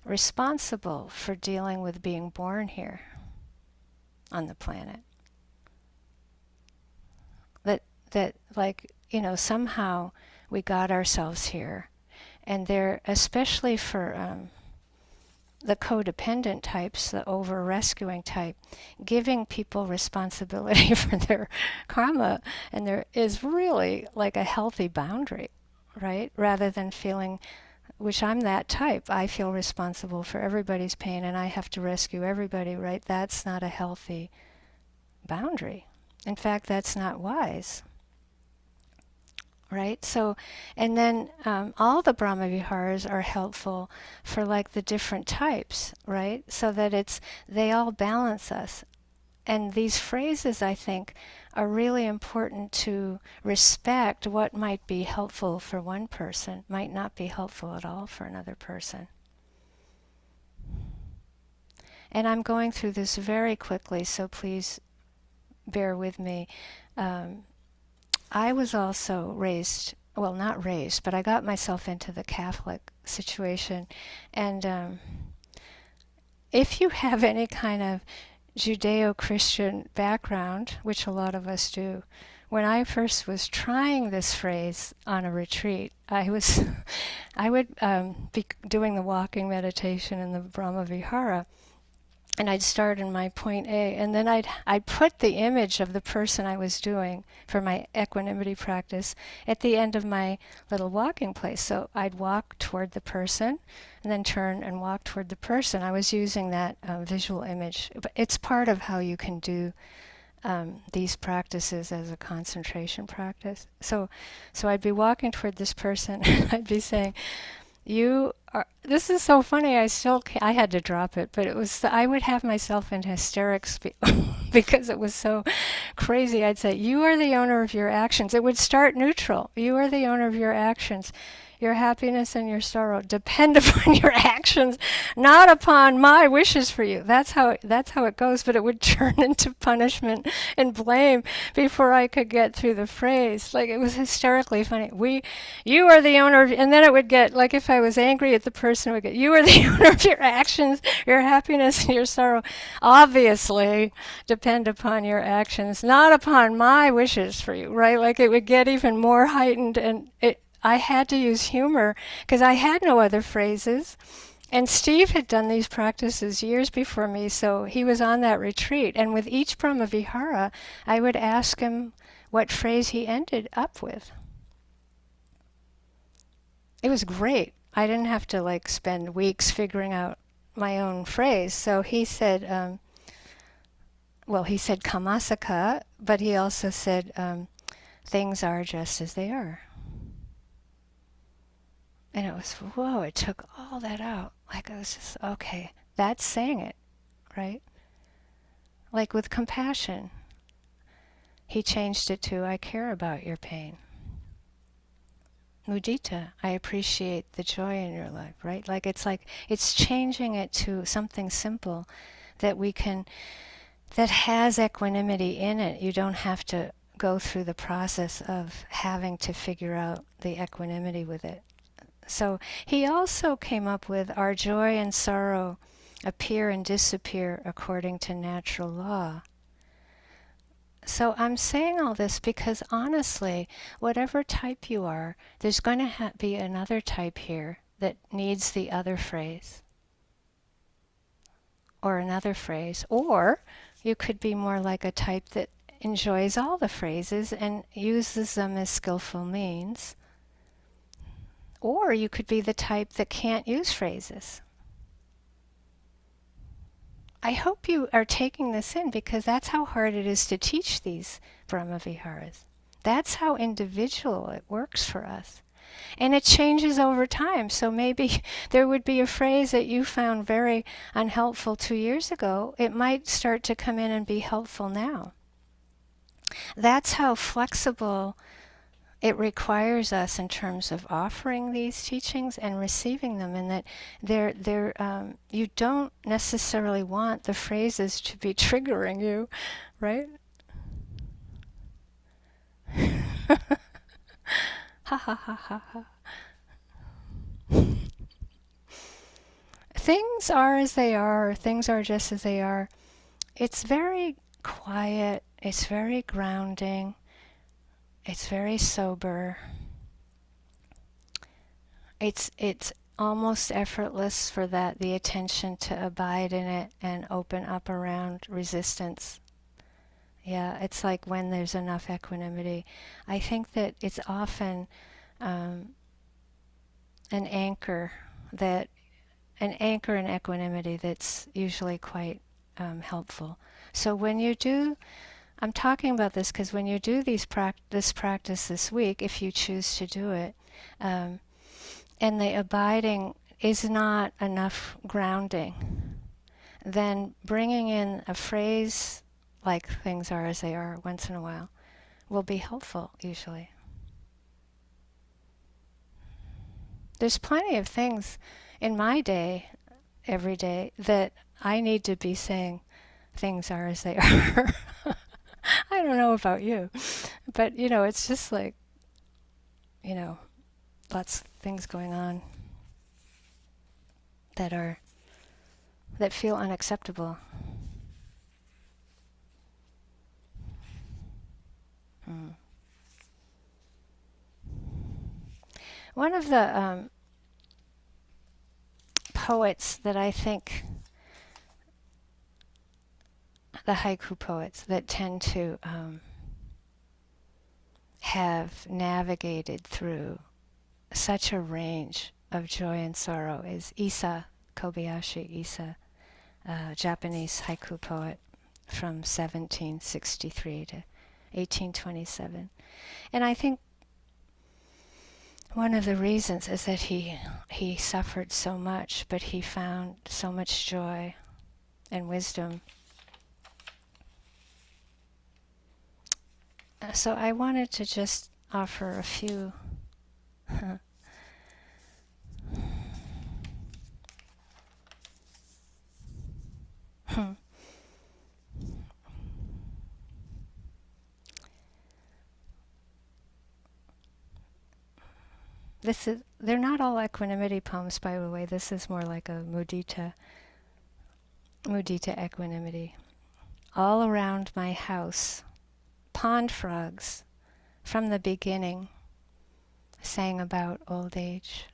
responsible for dealing with being born here on the planet. That like, somehow we got ourselves here. And they're, especially for the codependent types, the over-rescuing type, giving people responsibility for their karma, and there is really like a healthy boundary, right? Rather than feeling, which I'm that type, I feel responsible for everybody's pain and I have to rescue everybody, right? That's not a healthy boundary. In fact, that's not wise. Right? So, and then all the Brahmaviharas are helpful for like the different types, right? So that they all balance us. And these phrases, I think, are really important to respect. What might be helpful for one person might not be helpful at all for another person. And I'm going through this very quickly, so please bear with me. I was also raised, well, not raised, but I got myself into the Catholic situation. And if you have any kind of Judeo-Christian background, which a lot of us do, when I first was trying this phrase on a retreat, I would be doing the walking meditation in the Brahmavihara, and I'd start in my point A, and then I'd put the image of the person I was doing for my equanimity practice at the end of my little walking place. So I'd walk toward the person, and then turn and walk toward the person. I was using that visual image. But it's part of how you can do these practices as a concentration practice. So I'd be walking toward this person, and I'd be saying, this is so funny, I had to drop it, but I would have myself in hysterics because it was so crazy. I'd say, you are the owner of your actions. It would start neutral. You are the owner of your actions. Your happiness and your sorrow depend upon your actions, not upon my wishes for you. That's how it goes, but it would turn into punishment and blame before I could get through the phrase. Like, it was hysterically funny. You are the owner of, and then it would get, like, if I was angry at the person, it would get, you are the owner of your actions, your happiness and your sorrow obviously depend upon your actions, not upon my wishes for you, right? Like, it would get even more heightened, and I had to use humor because I had no other phrases. And Steve had done these practices years before me, so he was on that retreat. And with each Brahmavihara, I would ask him what phrase he ended up with. It was great. I didn't have to spend weeks figuring out my own phrase. So he said, he said kamasaka, but he also said, things are just as they are. And it was, whoa, it took all that out. Like, it was just, okay, that's saying it, right? Like with compassion, he changed it to, I care about your pain. Mudita, I appreciate the joy in your life, right? It's changing it to something simple that that has equanimity in it. You don't have to go through the process of having to figure out the equanimity with it. So he also came up with our joy and sorrow appear and disappear according to natural law. So I'm saying all this because honestly, whatever type you are, there's going to be another type here that needs the other phrase. Or another phrase. Or you could be more like a type that enjoys all the phrases and uses them as skillful means. Or you could be the type that can't use phrases. I hope you are taking this in because that's how hard it is to teach these Brahmaviharas. That's how individual it works for us. And it changes over time. So maybe there would be a phrase that you found very unhelpful 2 years ago. It might start to come in and be helpful now. That's how flexible it requires us in terms of offering these teachings and receiving them, and that you don't necessarily want the phrases to be triggering you, right? Ha ha ha ha ha. Things are as they are, things are just as they are. It's very quiet, it's very grounding, it's very sober. It's almost effortless for the attention to abide in it and open up around resistance. Yeah, it's like when there's enough equanimity. I think that it's often an anchor in equanimity that's usually quite helpful. So when you do, I'm talking about this because when you do this practice this week, if you choose to do it, and the abiding is not enough grounding, then bringing in a phrase like things are as they are once in a while will be helpful usually. There's plenty of things in my day, every day, that I need to be saying things are as they are. I don't know about you, but it's just like, lots of things going on that feel unacceptable. One of the poets that I think, the haiku poets that tend to have navigated through such a range of joy and sorrow is Issa Kobayashi. Issa, Japanese haiku poet from 1763 to 1827. And I think one of the reasons is that he suffered so much, but he found so much joy and wisdom. So I wanted to just offer a few they're not all equanimity poems, by the way. This is more like a mudita equanimity. All around my house, pond frogs from the beginning sang about old age.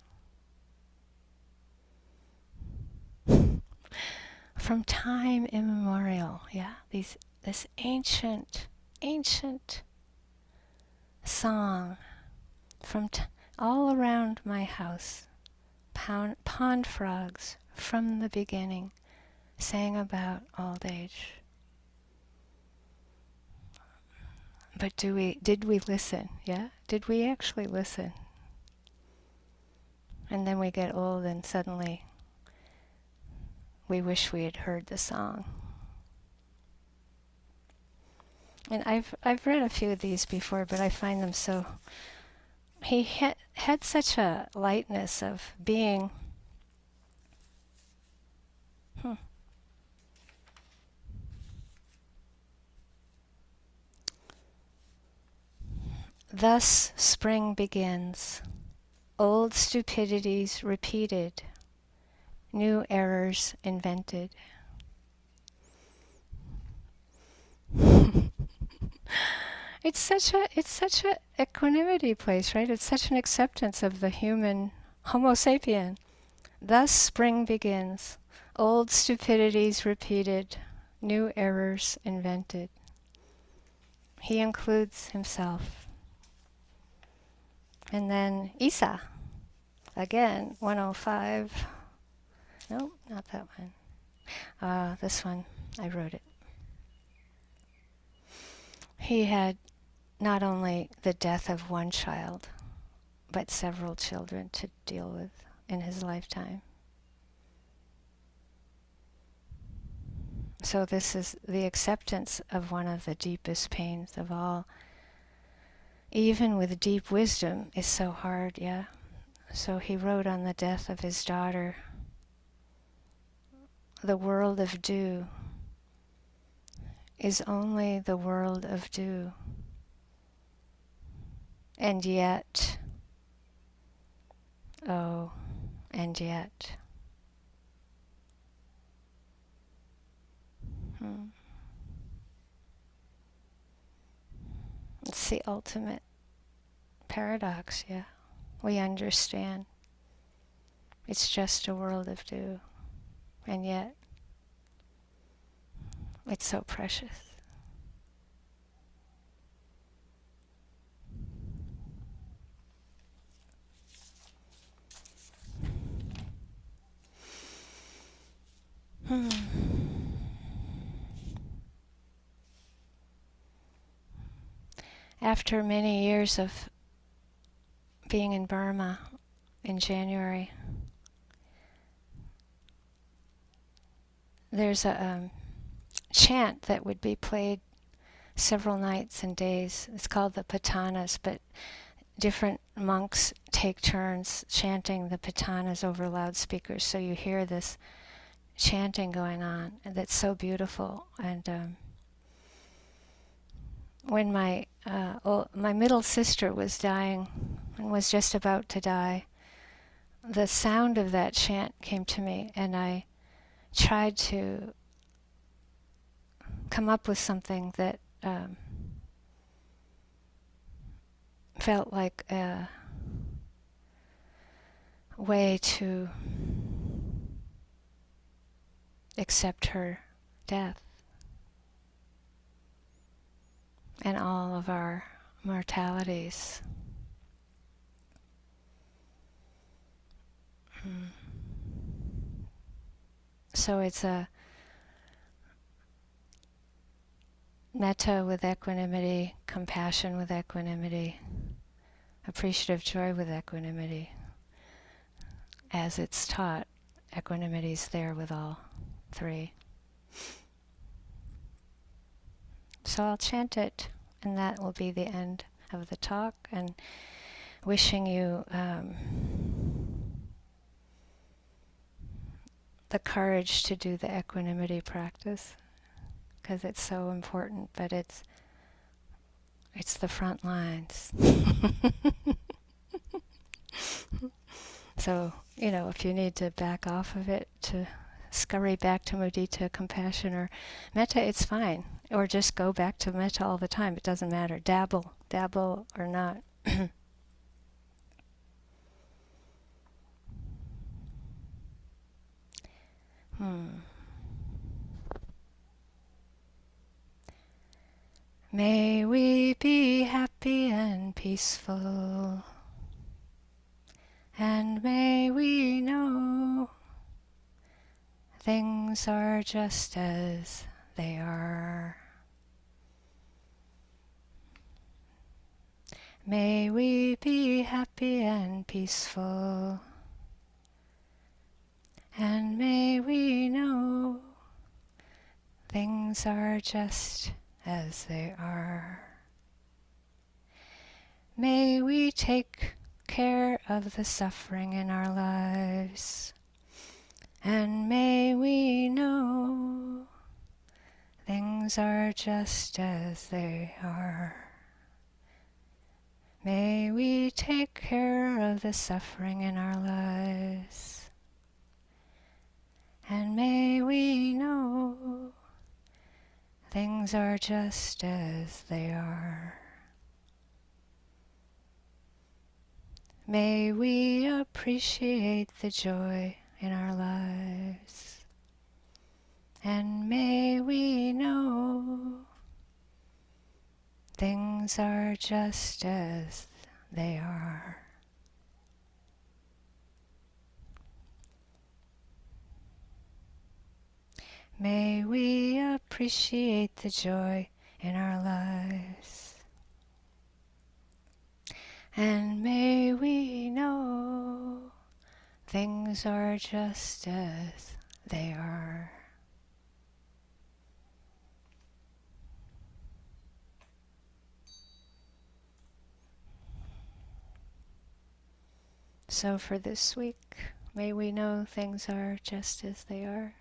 From time immemorial, this ancient song from all around my house, pond frogs from the beginning sang about old age. But did we listen? Yeah? Did we actually listen? And then we get old and suddenly we wish we had heard the song. And I've read a few of these before, but I find them so... He had such a lightness of being... Thus spring begins, old stupidities repeated, new errors invented. It's such a equanimity place, right? It's such an acceptance of the human Homo sapien. Thus spring begins, old stupidities repeated, new errors invented. He includes himself. And then Issa, again, 105. No, not that one. This one, I wrote it. He had not only the death of one child, but several children to deal with in his lifetime. So this is the acceptance of one of the deepest pains of all. Even with deep wisdom is so hard, yeah. So he wrote on the death of his daughter, the world of dew is only the world of dew. And yet, oh, and yet. It's the ultimate paradox, yeah. We understand. It's just a world of dew. And yet, it's so precious. After many years of being in Burma in January, there's a chant that would be played several nights and days. It's called the patanas, but different monks take turns chanting the patanas over loudspeakers, so you hear this chanting going on, and that's so beautiful. And when my middle sister was dying and was just about to die, the sound of that chant came to me, and I tried to come up with something that felt like a way to accept her death and all of our mortalities. So it's a metta with equanimity, compassion with equanimity, appreciative joy with equanimity. As it's taught, equanimity is there with all three. So I'll chant it, and that will be the end of the talk, and wishing you the courage to do the equanimity practice, because it's so important, but it's the front lines. So, if you need to back off of it to scurry back to mudita, compassion, or metta, it's fine. Or just go back to metta all the time. It doesn't matter. Dabble or not. May we be happy and peaceful, and may we know things are just as they are. May we be happy and peaceful, and may we know things are just as they are. May we take care of the suffering in our lives, and may we know things are just as they are. May we take care of the suffering in our lives, and may we know things are just as they are. May we appreciate the joy in our lives, and may we know things are just as they are. May we appreciate the joy in our lives. And may we know things are just as they are. So for this week, may we know things are just as they are.